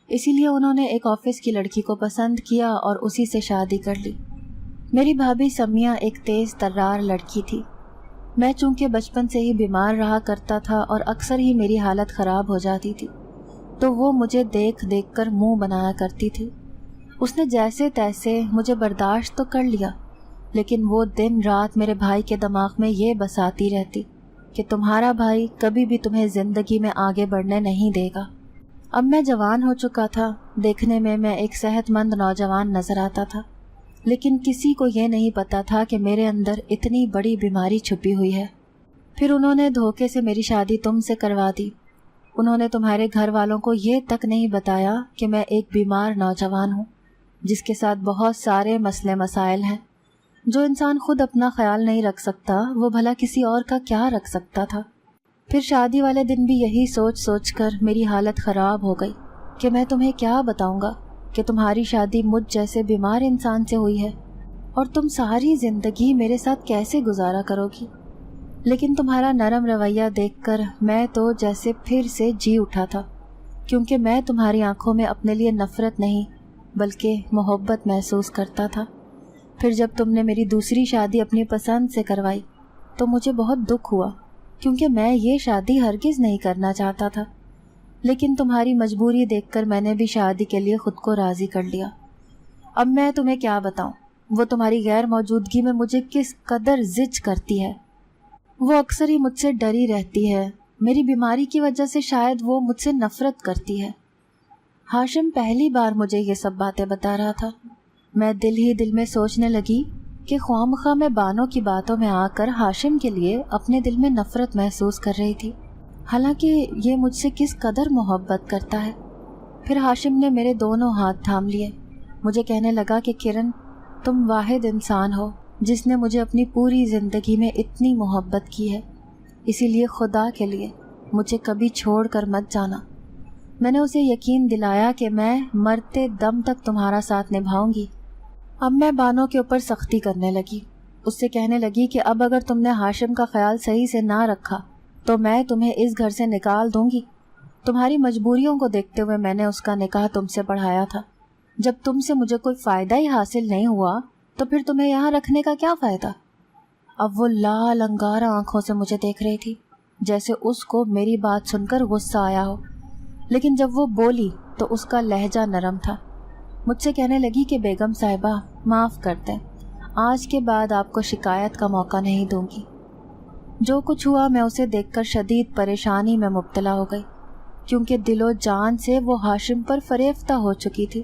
اسی لیے انہوں نے ایک آفس کی لڑکی کو پسند کیا اور اسی سے شادی کر لی۔ میری بھابھی سمیہ ایک تیز ترار لڑکی تھی۔ میں چونکہ بچپن سے ہی بیمار رہا کرتا تھا اور اکثر ہی میری حالت خراب ہو جاتی تھی، تو وہ مجھے دیکھ دیکھ کر منہ بنایا کرتی تھی۔ اس نے جیسے تیسے مجھے برداشت تو کر لیا، لیکن وہ دن رات میرے بھائی کے دماغ میں یہ بساتی رہتی کہ تمہارا بھائی کبھی بھی تمہیں زندگی میں آگے بڑھنے نہیں دے گا۔ اب میں جوان ہو چکا تھا، دیکھنے میں ایک صحت مند نوجوان نظر آتا تھا، لیکن کسی کو یہ نہیں پتا تھا کہ میرے اندر اتنی بڑی بیماری چھپی ہوئی ہے۔ پھر انہوں نے دھوکے سے میری شادی تم سے کروا دی۔ انہوں نے تمہارے گھر والوں کو یہ تک نہیں بتایا کہ میں ایک بیمار نوجوان ہوں، جس کے ساتھ بہت سارے مسئلے مسائل ہیں۔ جو انسان خود اپنا خیال نہیں رکھ سکتا، وہ بھلا کسی اور کا کیا رکھ سکتا تھا۔ پھر شادی والے دن بھی یہی سوچ سوچ کر میری حالت خراب ہو گئی کہ میں تمہیں کیا بتاؤں گا کہ تمہاری شادی مجھ جیسے بیمار انسان سے ہوئی ہے اور تم ساری زندگی میرے ساتھ کیسے گزارا کرو گی۔ لیکن تمہارا نرم رویہ دیکھ کر میں تو جیسے پھر سے جی اٹھا تھا، کیونکہ میں تمہاری آنکھوں میں اپنے لیے نفرت نہیں بلکہ محبت محسوس کرتا تھا۔ پھر جب تم نے میری دوسری شادی اپنی پسند سے کروائی تو مجھے بہت دکھ ہوا، کیونکہ میں یہ شادی ہرگز نہیں کرنا چاہتا تھا، لیکن تمہاری مجبوری دیکھ کر میں نے بھی شادی کے لیے خود کو راضی کر لیا۔ اب میں تمہیں کیا بتاؤں، وہ تمہاری غیر موجودگی میں مجھے کس قدر زج کرتی ہے۔ وہ اکثر ہی مجھ سے ڈری رہتی ہے، میری بیماری کی وجہ سے شاید وہ مجھ سے نفرت کرتی ہے۔ ہاشم پہلی بار مجھے یہ سب باتیں بتا رہا تھا۔ میں دل ہی دل میں سوچنے لگی کہ خواہ میں بانو کی باتوں میں آ کر ہاشم کے لیے اپنے دل میں نفرت محسوس کر رہی تھی، حالانکہ یہ مجھ سے کس قدر محبت کرتا ہے۔ پھر ہاشم نے میرے دونوں ہاتھ تھام لیے، مجھے کہنے لگا کہ کرن، تم واحد انسان ہو جس نے مجھے اپنی پوری زندگی میں اتنی محبت کی ہے، اسی لیے خدا کے لیے مجھے کبھی چھوڑ کر مت جانا۔ میں نے اسے یقین دلایا کہ میں مرتے دم تک تمہارا ساتھ نبھاؤں گی۔ اب میں بانو کے اوپر سختی کرنے لگی، اس سے کہنے لگی کہ اب اگر تم نے ہاشم کا خیال صحیح سے نہ رکھا تو میں تمہیں اس گھر سے نکال دوں گی۔ تمہاری مجبوریوں کو دیکھتے ہوئے میں نے اس کا نکاح تم سے پڑھایا تھا۔ جب تم سے مجھے کوئی فائدہ ہی حاصل نہیں ہوا تو پھر تمہیں یہاں رکھنے کا کیا فائدہ؟ اب وہ لال انگارہ آنکھوں سے مجھے دیکھ رہی تھی، جیسے اس کو میری بات سن کر غصہ آیا ہو، لیکن جب وہ بولی تو اس کا لہجہ نرم تھا۔ مجھ سے کہنے لگی کہ بیگم صاحبہ معاف کر دیں، آج کے بعد آپ کو شکایت کا موقع نہیں دوں گی۔ جو کچھ ہوا میں اسے دیکھ کر شدید پریشانی میں مبتلا ہو گئی، کیونکہ دل و جان سے وہ ہاشم پر فریفتہ ہو چکی تھی۔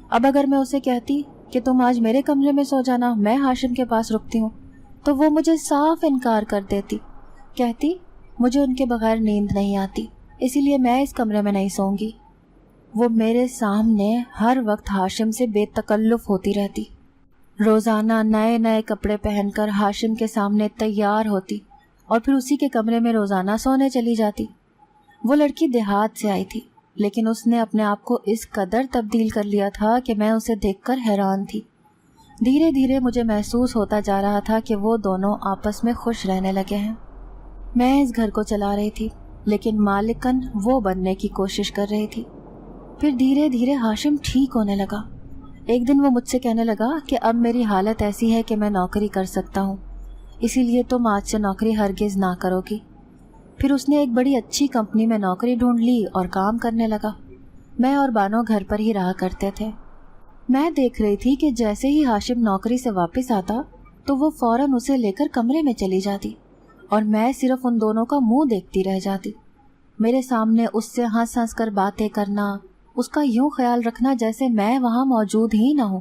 اب اگر میں اسے کہتی کہ تم آج میرے کمرے میں سو جانا، میں ہاشم کے پاس رکتی ہوں، تو وہ مجھے صاف انکار کر دیتی، کہتی مجھے ان کے بغیر نیند نہیں آتی، اسی لیے میں اس کمرے میں نہیں سوں گی۔ وہ میرے سامنے ہر وقت ہاشم سے بے تکلف ہوتی رہتی، روزانہ نئے نئے کپڑے پہن کر ہاشم کے سامنے تیار ہوتی اور پھر اسی کے کمرے میں روزانہ سونے چلی جاتی۔ وہ لڑکی دیہات سے آئی تھی، لیکن اس نے اپنے آپ کو اس قدر تبدیل کر لیا تھا کہ میں اسے دیکھ کر حیران تھی۔ دھیرے دھیرے مجھے محسوس ہوتا جا رہا تھا کہ وہ دونوں آپس میں خوش رہنے لگے ہیں۔ میں اس گھر کو چلا رہی تھی، لیکن مالکن وہ بننے کی کوشش کر رہی تھی۔ پھر دھیرے دھیرے ہاشم ٹھیک ہونے لگا۔ ایک دن وہ مجھ سے کہنے لگا کہ اب میری حالت ایسی ہے کہ میں نوکری کر سکتا ہوں، اسی لیے تم آج سے نوکری ہرگز نہ کرو گی۔ پھر اس نے ایک بڑی اچھی کمپنی میں نوکری ڈھونڈ لی اور کام کرنے لگا۔ میں اور بانو گھر پر ہی رہا کرتے تھے۔ میں دیکھ رہی تھی کہ جیسے ہی ہاشم نوکری سے واپس آتا تو وہ فوراً اسے لے کر کمرے میں چلی جاتی اور میں صرف ان دونوں کا منہ دیکھتی رہ جاتی۔ میرے سامنے اس سے ہنس ہنس کر باتیں کرنا، اس کا یوں خیال رکھنا جیسے میں وہاں موجود ہی نہ ہوں۔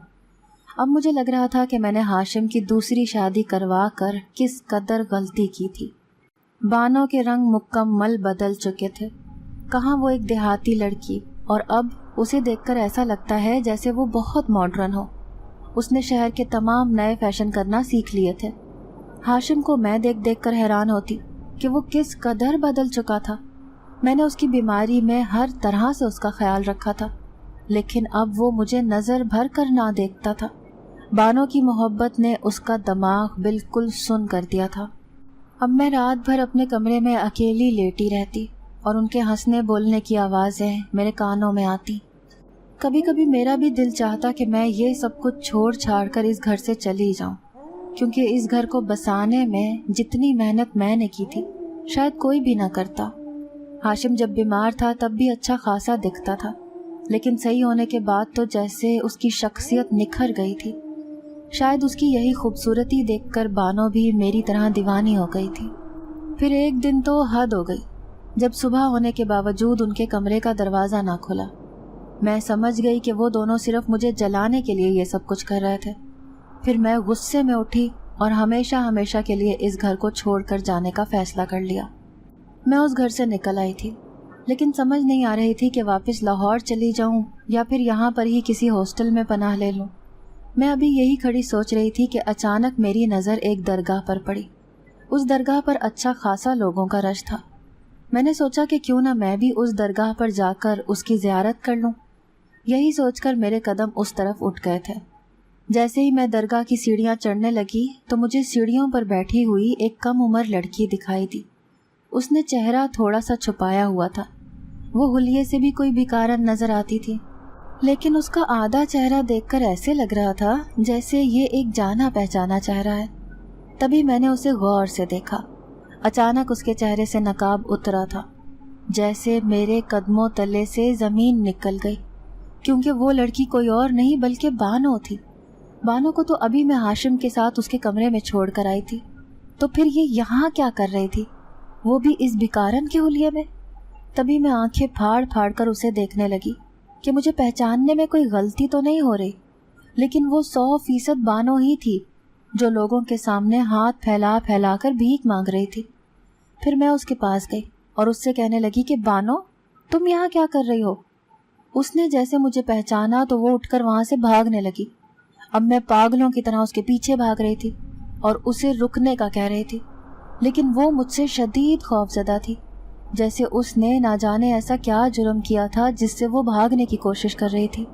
اب مجھے لگ رہا تھا کہ میں نے ہاشم کی دوسری شادی کروا کر کس قدر غلطی کی تھی۔ بانو کے رنگ مکمل بدل چکے تھے، کہاں وہ ایک دیہاتی لڑکی، اور اب اسے دیکھ کر ایسا لگتا ہے جیسے وہ بہت ماڈرن ہو۔ اس نے شہر کے تمام نئے فیشن کرنا سیکھ لیے تھے۔ ہاشم کو میں دیکھ دیکھ کر حیران ہوتی کہ وہ کس قدر بدل چکا تھا۔ میں نے اس کی بیماری میں ہر طرح سے اس کا خیال رکھا تھا، لیکن اب وہ مجھے نظر بھر کر نہ دیکھتا تھا۔ بانو کی محبت نے اس کا دماغ بالکل سن کر دیا تھا۔ اب میں رات بھر اپنے کمرے میں اکیلی لیٹی رہتی اور ان کے ہنسنے بولنے کی آوازیں میرے کانوں میں آتی۔ کبھی کبھی میرا بھی دل چاہتا کہ میں یہ سب کچھ چھوڑ چھاڑ کر اس گھر سے چلی جاؤں، کیونکہ اس گھر کو بسانے میں جتنی محنت میں نے کی تھی شاید کوئی بھی نہ کرتا۔ ہاشم جب بیمار تھا تب بھی اچھا خاصا دکھتا تھا، لیکن صحیح ہونے کے بعد تو جیسے اس کی شخصیت نکھر گئی تھی۔ شاید اس کی یہی خوبصورتی دیکھ کر بانو بھی میری طرح دیوانی ہو گئی تھی۔ پھر ایک دن تو حد ہو گئی جب صبح ہونے کے باوجود ان کے کمرے کا دروازہ نہ کھلا۔ میں سمجھ گئی کہ وہ دونوں صرف مجھے جلانے کے لیے یہ سب کچھ کر رہے تھے۔ پھر میں غصے میں اٹھی اور ہمیشہ ہمیشہ کے لیے اس گھر کو چھوڑ کر جانے کا فیصلہ کر لیا۔ میں اس گھر سے نکل آئی تھی، لیکن سمجھ نہیں آ رہی تھی کہ واپس لاہور چلی جاؤں یا پھر یہاں پر ہی کسی ہاسٹل میں پناہ لے لوں۔ میں ابھی یہی کھڑی سوچ رہی تھی کہ اچانک میری نظر ایک درگاہ پر پڑی۔ اس درگاہ پر اچھا خاصا لوگوں کا رش تھا۔ میں نے سوچا کہ کیوں نہ میں بھی اس درگاہ پر جا کر اس کی زیارت کر لوں۔ یہی سوچ کر میرے قدم اس طرف اٹھ گئے تھے۔ جیسے ہی میں درگاہ کی سیڑھیاں چڑھنے لگی تو مجھے سیڑھیوں پر بیٹھی ہوئی ایک کم عمر لڑکی دکھائی دی۔ اس نے چہرہ تھوڑا سا چھپایا ہوا تھا، وہ حلیے سے بھی کوئی بیکارن نظر آتی تھی، لیکن اس کا آدھا چہرہ دیکھ کر ایسے لگ رہا تھا جیسے یہ ایک جانا پہچانا چہرہ ہے۔ تبھی میں نے اسے غور سے دیکھا۔ اچانک اس کے چہرے سے نقاب اترا تھا، جیسے میرے قدموں تلے سے زمین نکل گئی، کیونکہ وہ لڑکی کوئی اور نہیں بلکہ بانو تھی۔ بانو کو تو ابھی میں ہاشم کے ساتھ اس کے کمرے میں چھوڑ کر آئی تھی، تو پھر یہ یہاں کیا کر رہی تھی، وہ بھی اس بیکارن کے حلیے میں؟ تبھی میں آنکھیں پھاڑ پھاڑ کر اسے دیکھنے لگی کہ مجھے پہچاننے میں کوئی غلطی تو نہیں ہو رہی، لیکن وہ 100% بانو ہی تھی جو لوگوں کے سامنے ہاتھ پھیلا پھیلا کر بھیک مانگ رہی تھی۔ پھر میں اس کے پاس گئی اور اس سے کہنے لگی کہ بانو، تم یہاں کیا کر رہی ہو؟ اس نے جیسے مجھے پہچانا تو وہ اٹھ کر وہاں سے بھاگنے لگی۔ اب میں پاگلوں کی طرح اس کے پیچھے بھاگ رہی تھی اور اسے رکنے کا کہہ رہی تھی، لیکن وہ مجھ سے شدید خوفزدہ تھی، جیسے اس نے نہ جانے ایسا کیا جرم کیا تھا جس سے وہ بھاگنے کی کوشش کر رہی تھی۔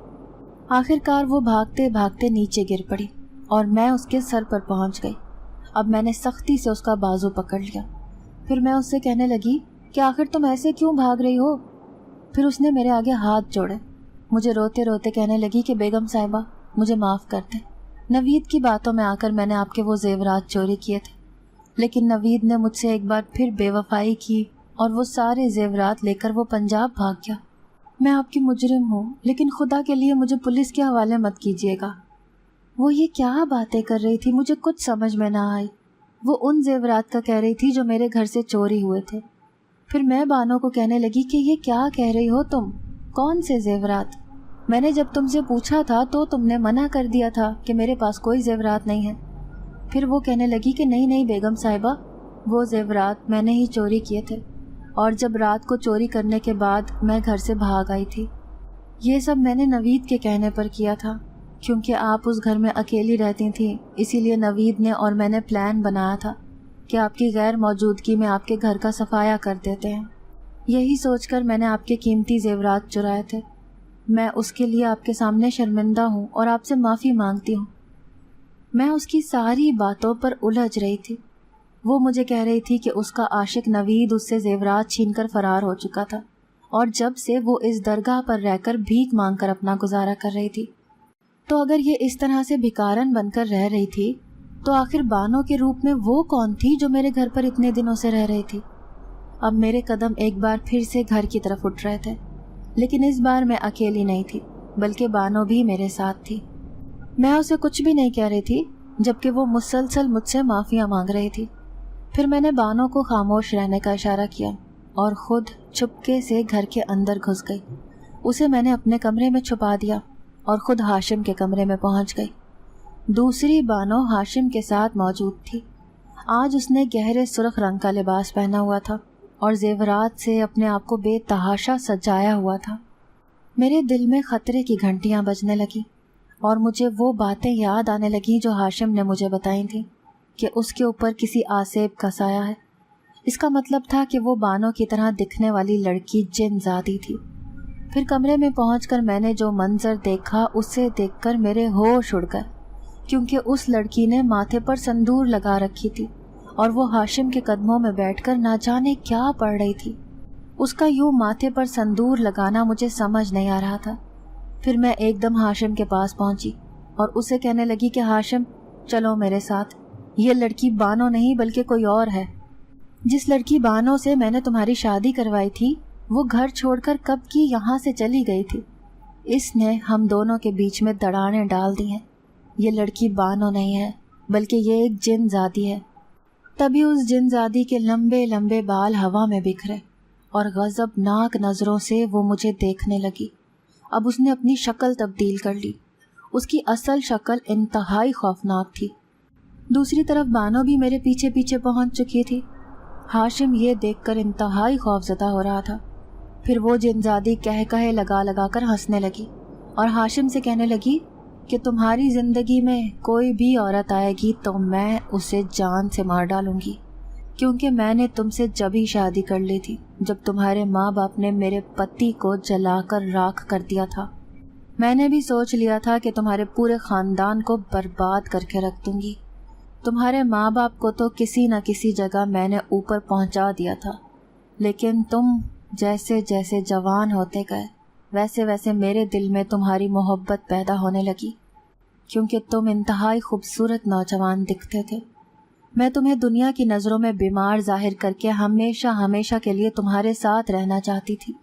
آخر کار وہ بھاگتے بھاگتے نیچے گر پڑی اور میں اس کے سر پر پہنچ گئی۔ اب میں نے سختی سے اس کا بازو پکڑ لیا۔ پھر میں اس سے کہنے لگی کہ آخر تم ایسے کیوں بھاگ رہی ہو؟ پھر اس نے میرے آگے ہاتھ جوڑے، مجھے روتے روتے کہنے لگی کہ بیگم صاحبہ مجھے معاف کر دیں، نوید کی باتوں میں آ کر میں نے آپ کے وہ زیورات چوری کیے تھے، لیکن نوید نے مجھ سے ایک بار پھر بے وفائی کی اور وہ سارے زیورات لے کر وہ پنجاب بھاگ گیا۔ میں آپ کی مجرم ہوں، لیکن خدا کے لیے مجھے پولیس کے حوالے مت کیجیے گا۔ وہ یہ کیا باتیں کر رہی تھی مجھے کچھ سمجھ میں نہ آئی۔ وہ ان زیورات کا کہہ رہی تھی جو میرے گھر سے چوری ہوئے تھے۔ پھر میں بانو کو کہنے لگی کہ یہ کیا کہہ رہی ہو تم، کون سے زیورات؟ میں نے جب تم سے پوچھا تھا تو تم نے منع کر دیا تھا کہ میرے پاس کوئی زیورات نہیں ہے۔ پھر وہ کہنے لگی کہ نہیں نہیں بیگم صاحبہ، وہ زیورات میں نے ہی چوری کیے تھے، اور جب رات کو چوری کرنے کے بعد میں گھر سے بھاگ آئی تھی۔ یہ سب میں نے نوید کے کہنے پر کیا تھا، کیونکہ آپ اس گھر میں اکیلی رہتی تھیں، اسی لیے نوید نے اور میں نے پلان بنایا تھا کہ آپ کی غیر موجودگی میں آپ کے گھر کا صفایا کر دیتے ہیں۔ یہی سوچ کر میں نے آپ کے قیمتی زیورات چرائے تھے۔ میں اس کے لیے آپ کے سامنے شرمندہ ہوں اور آپ سے معافی مانگتی ہوں۔ میں اس کی ساری باتوں پر الجھ رہی تھی۔ وہ مجھے کہہ رہی تھی کہ اس کا عاشق نوید اس سے زیورات چھین کر فرار ہو چکا تھا، اور جب سے وہ اس درگاہ پر رہ کر بھیک مانگ کر اپنا گزارا کر رہی تھی۔ تو اگر یہ اس طرح سے بھکارن بن کر رہ رہی تھی تو آخر بانو کے روپ میں وہ کون تھی جو میرے گھر پر اتنے دنوں سے رہ رہی تھی؟ اب میرے قدم ایک بار پھر سے گھر کی طرف اٹھ رہے تھے، لیکن اس بار میں اکیلی نہیں تھی بلکہ بانو بھی میرے ساتھ تھی۔ میں اسے کچھ بھی نہیں کہہ رہی تھی، جبکہ وہ مسلسل مجھ سے معافیاں مانگ رہی تھی۔ پھر میں نے بانو کو خاموش رہنے کا اشارہ کیا اور خود چپکے سے گھر کے اندر گھس گئی۔ اسے میں نے اپنے کمرے میں چھپا دیا اور خود ہاشم کے کمرے میں پہنچ گئی۔ دوسری بانو ہاشم کے ساتھ موجود تھی۔ آج اس نے گہرے سرخ رنگ کا لباس پہنا ہوا تھا اور زیورات سے اپنے آپ کو بے تحاشا سجایا ہوا تھا۔ میرے دل میں خطرے کی گھنٹیاں بجنے لگیں اور مجھے وہ باتیں یاد آنے لگیں جو ہاشم نے مجھے بتائی تھیں کہ اس کے اوپر کسی آسیب کا سایہ ہے۔ اس کا مطلب تھا کہ وہ بانو کی طرح دکھنے والی لڑکی جن زادی تھی۔ پھر کمرے میں پہنچ کر میں نے جو منظر دیکھا اسے دیکھ کر میرے ہوش اڑ گئے، کیونکہ اس لڑکی نے ماتھے پر سندور لگا رکھی تھی اور وہ ہاشم کے قدموں میں بیٹھ کر نہ جانے کیا پڑھ رہی تھی۔ اس کا یوں ماتھے پر سندور لگانا مجھے سمجھ نہیں آ رہا تھا۔ پھر میں ایک دم ہاشم کے پاس پہنچی اور اسے کہنے لگی کہ ہاشم چلو میرے ساتھ، یہ لڑکی بانو نہیں بلکہ کوئی اور ہے۔ جس لڑکی بانو سے میں نے تمہاری شادی کروائی تھی وہ گھر چھوڑ کر کب کی یہاں سے چلی گئی تھی۔ اس نے ہم دونوں کے بیچ میں دراڑیں ڈال دی ہیں۔ یہ لڑکی بانو نہیں ہے بلکہ یہ ایک جن زادی ہے۔ تبھی اس جن زادی کے لمبے لمبے بال ہوا میں بکھرے اور غضبناک نظروں سے وہ مجھے دیکھنے لگی۔ اب اس نے اپنی شکل تبدیل کر لی۔ اس کی اصل شکل انتہائی خوفناک تھی۔ دوسری طرف بانو بھی میرے پیچھے پیچھے پہنچ چکی تھی۔ ہاشم یہ دیکھ کر انتہائی خوفزدہ ہو رہا تھا۔ پھر وہ جن زادی کہے لگا لگا کر ہنسنے لگی اور ہاشم سے کہنے لگی کہ تمہاری زندگی میں کوئی بھی عورت آئے گی تو میں اسے جان سے مار ڈالوں گی، کیونکہ میں نے تم سے جب ہی شادی کر لی تھی جب تمہارے ماں باپ نے میرے پتی کو جلا کر راکھ کر دیا تھا۔ میں نے بھی سوچ لیا تھا کہ تمہارے پورے خاندان کو برباد کر کے رکھ دوں گی۔ تمہارے ماں باپ کو تو کسی نہ کسی جگہ میں نے اوپر پہنچا دیا تھا، لیکن تم جیسے جیسے جوان ہوتے گئے ویسے ویسے میرے دل میں تمہاری محبت پیدا ہونے لگی، کیونکہ تم انتہائی خوبصورت نوجوان دکھتے تھے۔ میں تمہیں دنیا کی نظروں میں بیمار ظاہر کر کے ہمیشہ ہمیشہ کے لیے تمہارے ساتھ رہنا چاہتی تھی۔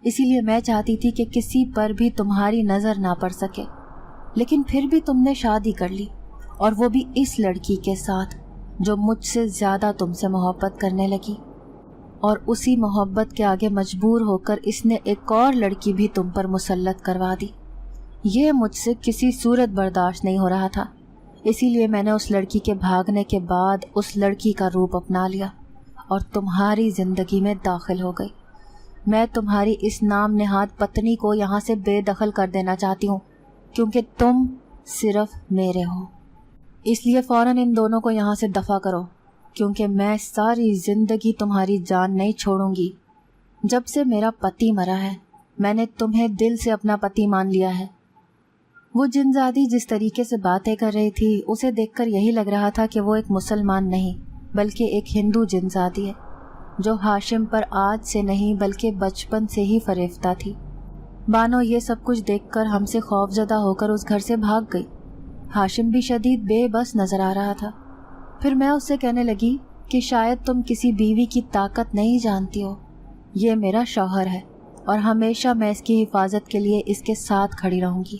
اسی لیے میں چاہتی تھی کہ کسی پر بھی تمہاری نظر نہ پڑ سکے، لیکن پھر بھی تم نے شادی کر لی، اور وہ بھی اس لڑکی کے ساتھ جو مجھ سے زیادہ تم سے محبت کرنے لگی، اور اسی محبت کے آگے مجبور ہو کر اس نے ایک اور لڑکی بھی تم پر مسلط کروا دی۔ یہ مجھ سے کسی صورت برداشت نہیں ہو رہا تھا، اسی لیے میں نے اس لڑکی کے بھاگنے کے بعد اس لڑکی کا روپ اپنا لیا اور تمہاری زندگی میں داخل ہو گئی۔ میں تمہاری اس نام نہاد پتنی کو یہاں سے بے دخل کر دینا چاہتی ہوں، کیونکہ تم صرف میرے ہو۔ اس لیے فوراً ان دونوں کو یہاں سے دفع کرو، کیونکہ میں ساری زندگی تمہاری جان نہیں چھوڑوں گی۔ جب سے میرا پتی مرا ہے میں نے تمہیں دل سے اپنا پتی مان لیا ہے۔ وہ جن زادی جس طریقے سے باتیں کر رہی تھی اسے دیکھ کر یہی لگ رہا تھا کہ وہ ایک مسلمان نہیں بلکہ ایک ہندو جن زادی ہے، جو ہاشم پر آج سے نہیں بلکہ بچپن سے ہی فریفتہ تھی۔ بانو یہ سب کچھ دیکھ کر ہم سے خوفزدہ ہو کر اس گھر سے بھاگ گئی۔ ہاشم بھی شدید بے بس نظر آ رہا تھا۔ پھر میں اس سے کہنے لگی کہ شاید تم کسی بیوی کی طاقت نہیں جانتی ہو، یہ میرا شوہر ہے اور ہمیشہ میں اس کی حفاظت کے لیے اس کے ساتھ کھڑی رہوں گی۔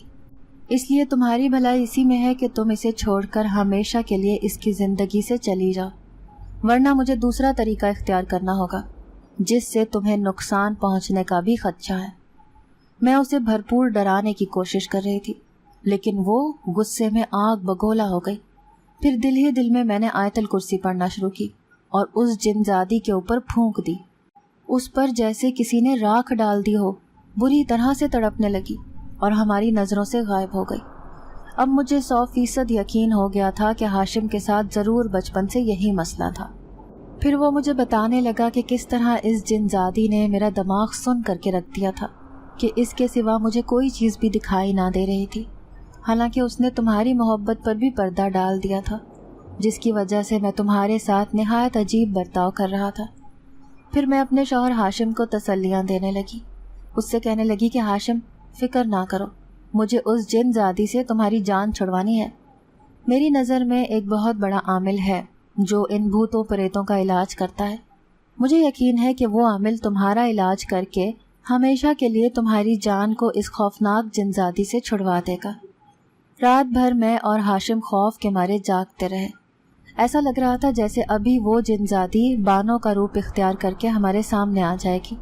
اس لیے تمہاری بھلائی اسی میں ہے کہ تم اسے چھوڑ کر ہمیشہ کے لیے اس کی زندگی سے چلی جاؤ، ورنہ مجھے دوسرا طریقہ اختیار کرنا ہوگا جس سے تمہیں نقصان پہنچنے کا بھی خدشہ ہے۔ میں اسے بھرپور ڈرانے کی کوشش کر رہی تھی، لیکن وہ غصے میں آگ بگولا ہو گئی۔ پھر دل ہی دل میں نے آیت الکرسی پڑھنا شروع کی اور اس جن زادی کے اوپر پھونک دی۔ اس پر جیسے کسی نے راکھ ڈال دی ہو، بری طرح سے تڑپنے لگی اور ہماری نظروں سے غائب ہو گئی۔ اب مجھے 100% یقین ہو گیا تھا کہ ہاشم کے ساتھ ضرور بچپن سے یہی مسئلہ تھا۔ پھر وہ مجھے بتانے لگا کہ کس طرح اس جن زادی نے میرا دماغ سن کر کے رکھ دیا تھا کہ اس کے سوا مجھے کوئی چیز بھی دکھائی نہ دے رہی تھی، حالانکہ اس نے تمہاری محبت پر بھی پردہ ڈال دیا تھا، جس کی وجہ سے میں تمہارے ساتھ نہایت عجیب برتاؤ کر رہا تھا۔ پھر میں اپنے شوہر ہاشم کو تسلیاں دینے لگی، اس سے کہنے لگی کہ ہاشم فکر نہ کرو، مجھے اس جن زادی سے تمہاری جان چھڑوانی ہے۔ میری نظر میں ایک بہت بڑا عامل ہے جو ان بھوتوں پریتوں کا علاج کرتا ہے۔ مجھے یقین ہے کہ وہ عامل تمہارا علاج کر کے ہمیشہ کے لیے تمہاری جان کو اس خوفناک جن زادی سے چھڑوا دے گا۔ رات بھر میں اور ہاشم خوف کے مارے جاگتے رہے۔ ایسا لگ رہا تھا جیسے ابھی وہ جن زادی بانو کا روپ اختیار کر کے ہمارے سامنے آ جائے گی۔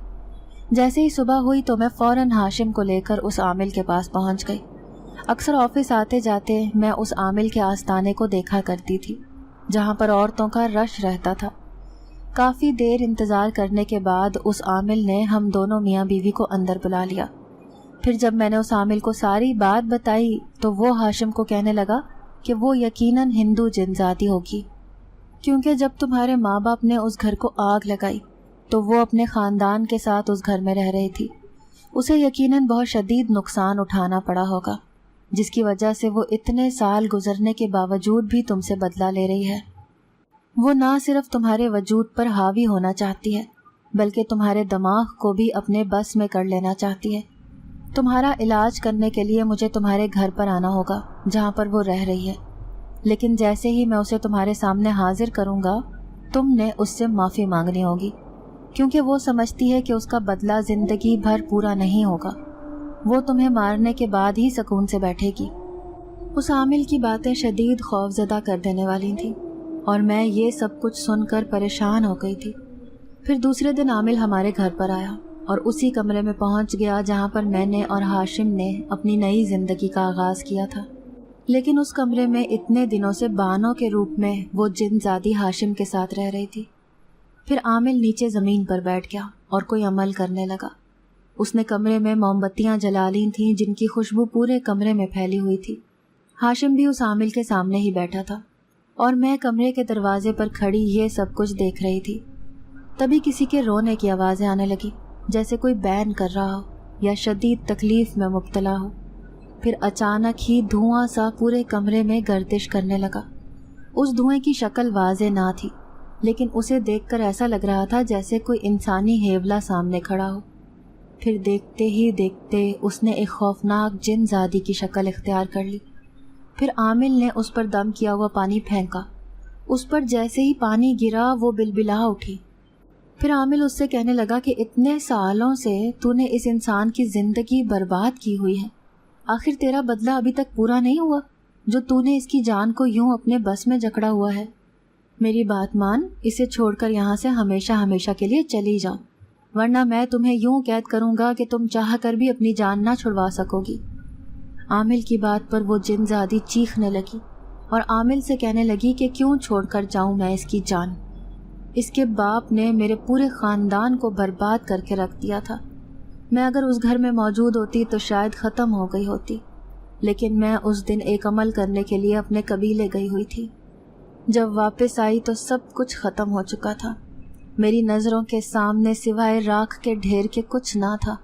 جیسے ہی صبح ہوئی تو میں فوراً ہاشم کو لے کر اس عامل کے پاس پہنچ گئی۔ اکثر آفس آتے جاتے میں اس عامل کے آستانے کو دیکھا کرتی تھی، جہاں پر عورتوں کا رش رہتا تھا۔ کافی دیر انتظار کرنے کے بعد اس عامل نے ہم دونوں میاں بیوی کو اندر بلا لیا۔ پھر جب میں نے اس عامل کو ساری بات بتائی تو وہ ہاشم کو کہنے لگا کہ وہ یقیناً ہندو جن زادی ہوگی۔ کیونکہ جب تمہارے ماں باپ نے اس گھر کو آگ لگائی تو وہ اپنے خاندان کے ساتھ اس گھر میں رہ رہی تھی. اسے یقیناً بہت شدید نقصان اٹھانا پڑا ہوگا، جس کی وجہ سے وہ اتنے سال گزرنے کے باوجود بھی تم سے بدلہ لے رہی ہے. وہ نہ صرف تمہارے وجود پر حاوی ہونا چاہتی ہے بلکہ تمہارے دماغ کو بھی اپنے بس میں کر لینا چاہتی ہے. تمہارا علاج کرنے کے لیے مجھے تمہارے گھر پر آنا ہوگا جہاں پر وہ رہ رہی ہے، لیکن جیسے ہی میں اسے تمہارے سامنے حاضر کروں گا تم نے اس سے معافی مانگنی ہوگی، کیونکہ وہ سمجھتی ہے کہ اس کا بدلہ زندگی بھر پورا نہیں ہوگا. وہ تمہیں مارنے کے بعد ہی سکون سے بیٹھے گی. اس عامل کی باتیں شدید خوفزدہ کر دینے والی تھیں اور میں یہ سب کچھ سن کر پریشان ہو گئی تھی. پھر دوسرے دن عامل ہمارے گھر پر آیا اور اسی کمرے میں پہنچ گیا جہاں پر میں نے اور ہاشم نے اپنی نئی زندگی کا آغاز کیا تھا. لیکن اس کمرے میں اتنے دنوں سے بانوں کے روپ میں وہ جن زادی ہاشم کے ساتھ رہ رہی تھی. پھر عامل نیچے زمین پر بیٹھ گیا اور کوئی عمل کرنے لگا. اس نے کمرے میں موم بتیاں جلا لی تھیں جن کی خوشبو پورے کمرے میں پھیلی ہوئی تھی. ہاشم بھی اس عامل کے سامنے ہی بیٹھا تھا اور میں کمرے کے دروازے پر کھڑی یہ سب کچھ دیکھ رہی تھی. تبھی کسی کے رونے کی آوازیں آنے لگی، جیسے کوئی بین کر رہا ہو یا شدید تکلیف میں مبتلا ہو. پھر اچانک ہی دھواں سا پورے کمرے میں گردش کرنے لگا. اس دھوئیں کی شکل واضح نہ تھی، لیکن اسے دیکھ کر ایسا لگ رہا تھا جیسے کوئی انسانی ہیولا سامنے کھڑا ہو. پھر دیکھتے ہی دیکھتے اس نے ایک خوفناک جن زادی کی شکل اختیار کر لی. پھر عامل نے اس پر دم کیا ہوا پانی پھینکا. اس پر جیسے ہی پانی گرا وہ بلبلا اٹھی. پھر عامل اس سے کہنے لگا کہ اتنے سالوں سے تو نے اس انسان کی زندگی برباد کی ہوئی ہے، آخر تیرا بدلہ ابھی تک پورا نہیں ہوا جو تو نے اس کی جان کو یوں اپنے بس میں جکڑا ہوا ہے. میری بات مان، اسے چھوڑ کر یہاں سے ہمیشہ ہمیشہ کے لیے چلی جاؤ، ورنہ میں تمہیں یوں قید کروں گا کہ تم چاہ کر بھی اپنی جان نہ چھڑوا سکو گی. عامل کی بات پر وہ جن زادی چیخنے لگی اور عامل سے کہنے لگی کہ کیوں چھوڑ کر جاؤں میں اس کی جان. اس کے باپ نے میرے پورے خاندان کو برباد کر کے رکھ دیا تھا. میں اگر اس گھر میں موجود ہوتی تو شاید ختم ہو گئی ہوتی، لیکن میں اس دن ایک عمل کرنے کے لیے اپنے قبیلے گئی ہوئی تھی. جب واپس آئی تو سب کچھ ختم ہو چکا تھا. میری نظروں کے سامنے سوائے راکھ کے ڈھیر کے کچھ نہ تھا.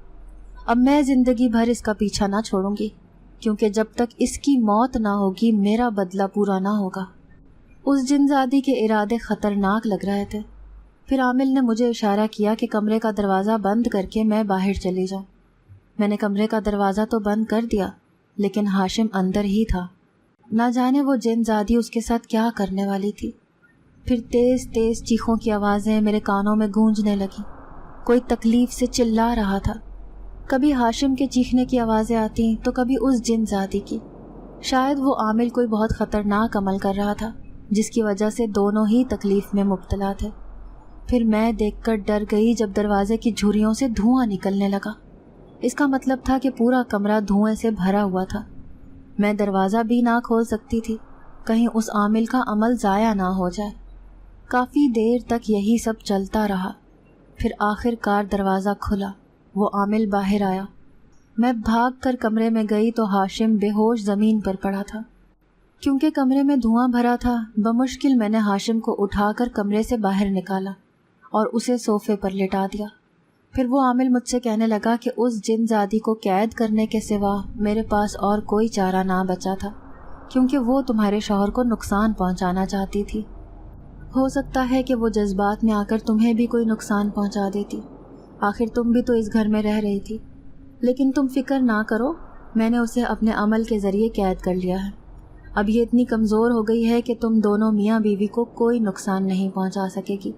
اب میں زندگی بھر اس کا پیچھا نہ چھوڑوں گی، کیونکہ جب تک اس کی موت نہ ہوگی میرا بدلہ پورا نہ ہوگا. اس جن زادی کے ارادے خطرناک لگ رہے تھے. پھر عامل نے مجھے اشارہ کیا کہ کمرے کا دروازہ بند کر کے میں باہر چلی جاؤں. میں نے کمرے کا دروازہ تو بند کر دیا، لیکن ہاشم اندر ہی تھا. نہ جانے وہ جن زادی اس کے ساتھ کیا کرنے والی تھی. پھر تیز تیز چیخوں کی آوازیں میرے کانوں میں گونجنے لگیں. کوئی تکلیف سے چلا رہا تھا. کبھی ہاشم کے چیخنے کی آوازیں آتی تو کبھی اس جن زادی کی. شاید وہ عامل کوئی بہت خطرناک عمل کر رہا تھا جس کی وجہ سے دونوں ہی تکلیف میں مبتلا تھے. پھر میں دیکھ کر ڈر گئی جب دروازے کی جھریوں سے دھواں نکلنے لگا. اس کا مطلب تھا کہ پورا کمرہ دھوئیں سے بھرا ہوا تھا. میں دروازہ بھی نہ کھول سکتی تھی، کہیں اس عامل کا عمل ضائع نہ ہو جائے. کافی دیر تک یہی سب چلتا رہا. پھر آخر کار دروازہ کھلا. وہ عامل باہر آیا. میں بھاگ کر کمرے میں گئی تو ہاشم بے ہوش زمین پر پڑا تھا. کیونکہ کمرے میں دھواں بھرا تھا، بمشکل میں نے ہاشم کو اٹھا کر کمرے سے باہر نکالا اور اسے صوفے پر لٹا دیا. پھر وہ عامل مجھ سے کہنے لگا کہ اس جن زادی کو قید کرنے کے سوا میرے پاس اور کوئی چارہ نہ بچا تھا، کیونکہ وہ تمہارے شوہر کو نقصان پہنچانا چاہتی تھی. ہو سکتا ہے کہ وہ جذبات میں آ کر تمہیں بھی کوئی نقصان پہنچا دیتی. آخر تم بھی تو اس گھر میں رہ رہی تھی. لیکن تم فکر نہ کرو، میں نے اسے اپنے عمل کے ذریعے قید کر لیا ہے. اب یہ اتنی کمزور ہو گئی ہے کہ تم دونوں میاں بیوی کو کوئی نقصان نہیں پہنچا سکے گی.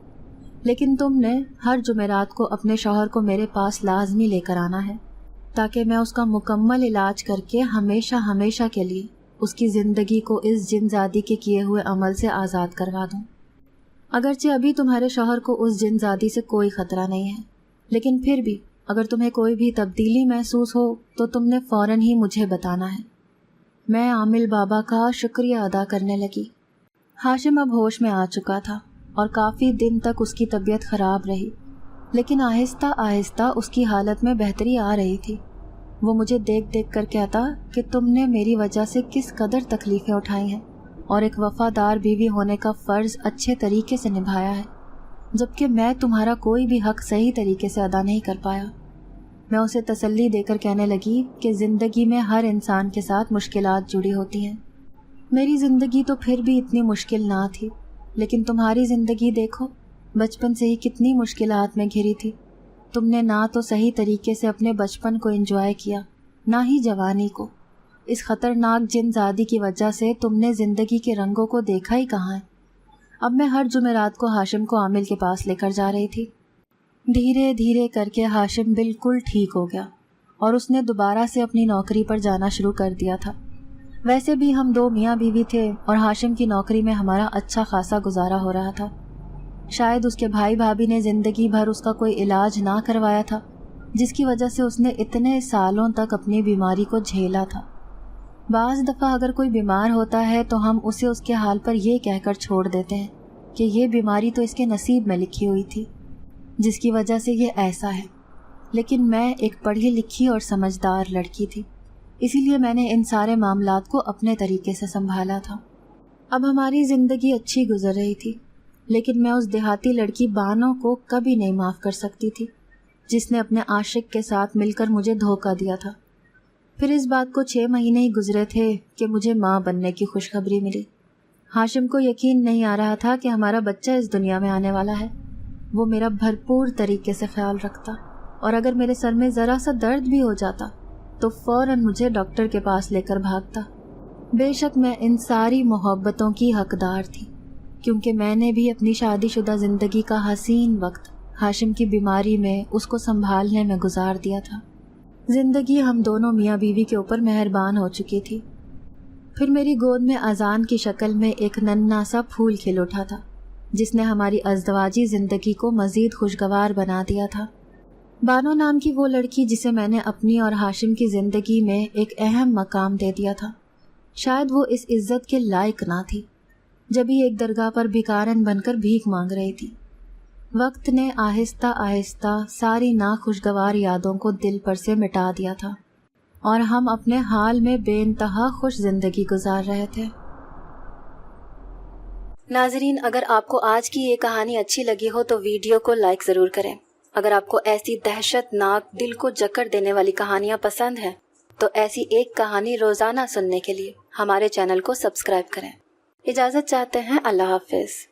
لیکن تم نے ہر جمعرات کو اپنے شوہر کو میرے پاس لازمی لے کر آنا ہے، تاکہ میں اس کا مکمل علاج کر کے ہمیشہ ہمیشہ کے لیے اس کی زندگی کو اس جن زادی کے کیے ہوئے عمل سے آزاد کروا دوں. اگرچہ ابھی تمہارے شوہر کو اس جن زادی سے کوئی خطرہ نہیں ہے، لیکن پھر بھی اگر تمہیں کوئی بھی تبدیلی محسوس ہو تو تم نے فوراً ہی مجھے بتانا ہے. میں عامل بابا کا شکریہ ادا کرنے لگی. ہاشم اب ہوش میں آ چکا تھا اور کافی دن تک اس کی طبیعت خراب رہی، لیکن آہستہ آہستہ اس کی حالت میں بہتری آ رہی تھی. وہ مجھے دیکھ دیکھ کر کہتا کہ تم نے میری وجہ سے کس قدر تکلیفیں اٹھائی ہیں، اور ایک وفادار بیوی ہونے کا فرض اچھے طریقے سے نبھایا ہے، جبکہ میں تمہارا کوئی بھی حق صحیح طریقے سے ادا نہیں کر پایا۔ میں اسے تسلی دے کر کہنے لگی کہ زندگی میں ہر انسان کے ساتھ مشکلات جڑی ہوتی ہیں۔ میری زندگی تو پھر بھی اتنی مشکل نہ تھی، لیکن تمہاری زندگی دیکھو، بچپن سے ہی کتنی مشکلات میں گھری تھی۔ تم نے نہ تو صحیح طریقے سے اپنے بچپن کو انجوائے کیا، نہ ہی جوانی کو۔ اس خطرناک جن زادی کی وجہ سے تم نے زندگی کے رنگوں کو دیکھا ہی کہاں ہے۔ اب میں ہر جمعرات کو ہاشم کو عامل کے پاس لے کر جا رہی تھی۔ دھیرے دھیرے کر کے ہاشم بالکل ٹھیک ہو گیا اور اس نے دوبارہ سے اپنی نوکری پر جانا شروع کر دیا تھا۔ ویسے بھی ہم دو میاں بیوی تھے اور ہاشم کی نوکری میں ہمارا اچھا خاصا گزارا ہو رہا تھا۔ شاید اس کے بھائی بھابھی نے زندگی بھر اس کا کوئی علاج نہ کروایا تھا، جس کی وجہ سے اس نے اتنے سالوں تک اپنی بیماری کو جھیلا تھا۔ بعض دفعہ اگر کوئی بیمار ہوتا ہے تو ہم اسے اس کے حال پر یہ کہہ کر چھوڑ دیتے ہیں کہ یہ بیماری تو اس کے نصیب میں لکھی ہوئی تھی، جس کی وجہ سے یہ ایسا ہے۔ لیکن میں ایک پڑھی لکھی اور سمجھدار لڑکی تھی، اسی لیے میں نے ان سارے معاملات کو اپنے طریقے سے سنبھالا تھا۔ اب ہماری زندگی اچھی گزر رہی تھی، لیکن میں اس دیہاتی لڑکی بانو کو کبھی نہیں معاف کر سکتی تھی، جس نے اپنے عاشق کے ساتھ مل کر مجھے دھوکہ دیا تھا۔ پھر اس بات کو 6 مہینے ہی گزرے تھے کہ مجھے ماں بننے کی خوشخبری ملی۔ ہاشم کو یقین نہیں آ رہا تھا کہ ہمارا بچہ اس دنیا میں آنے والا ہے۔ وہ میرا بھرپور طریقے سے خیال رکھتا، اور اگر میرے سر میں ذرا سا درد بھی ہو جاتا تو فوراً مجھے ڈاکٹر کے پاس لے کر بھاگتا۔ بے شک میں ان ساری محبتوں کی حقدار تھی، کیونکہ میں نے بھی اپنی شادی شدہ زندگی کا حسین وقت ہاشم کی بیماری میں اس کو سنبھالنے میں گزار دیا تھا۔ زندگی ہم دونوں میاں بیوی کے اوپر مہربان ہو چکی تھی۔ پھر میری گود میں اذان کی شکل میں ایک ننھا سا پھول کھل اٹھا تھا، جس نے ہماری ازدواجی زندگی کو مزید خوشگوار بنا دیا تھا۔ بانو نام کی وہ لڑکی جسے میں نے اپنی اور ہاشم کی زندگی میں ایک اہم مقام دے دیا تھا، شاید وہ اس عزت کے لائق نہ تھی، جبھی ایک درگاہ پر بھکارن بن کر بھیک مانگ رہی تھی۔ وقت نے آہستہ آہستہ ساری ناخوشگوار یادوں کو دل پر سے مٹا دیا تھا، اور ہم اپنے حال میں بے انتہا خوش زندگی گزار رہے تھے۔ ناظرین، اگر آپ کو آج کی یہ کہانی اچھی لگی ہو تو ویڈیو کو لائک ضرور کریں۔ اگر آپ کو ایسی دہشت ناک دل کو جکڑ دینے والی کہانیاں پسند ہیں تو ایسی ایک کہانی روزانہ سننے کے لیے ہمارے چینل کو سبسکرائب کریں۔ اجازت چاہتے ہیں، اللہ حافظ۔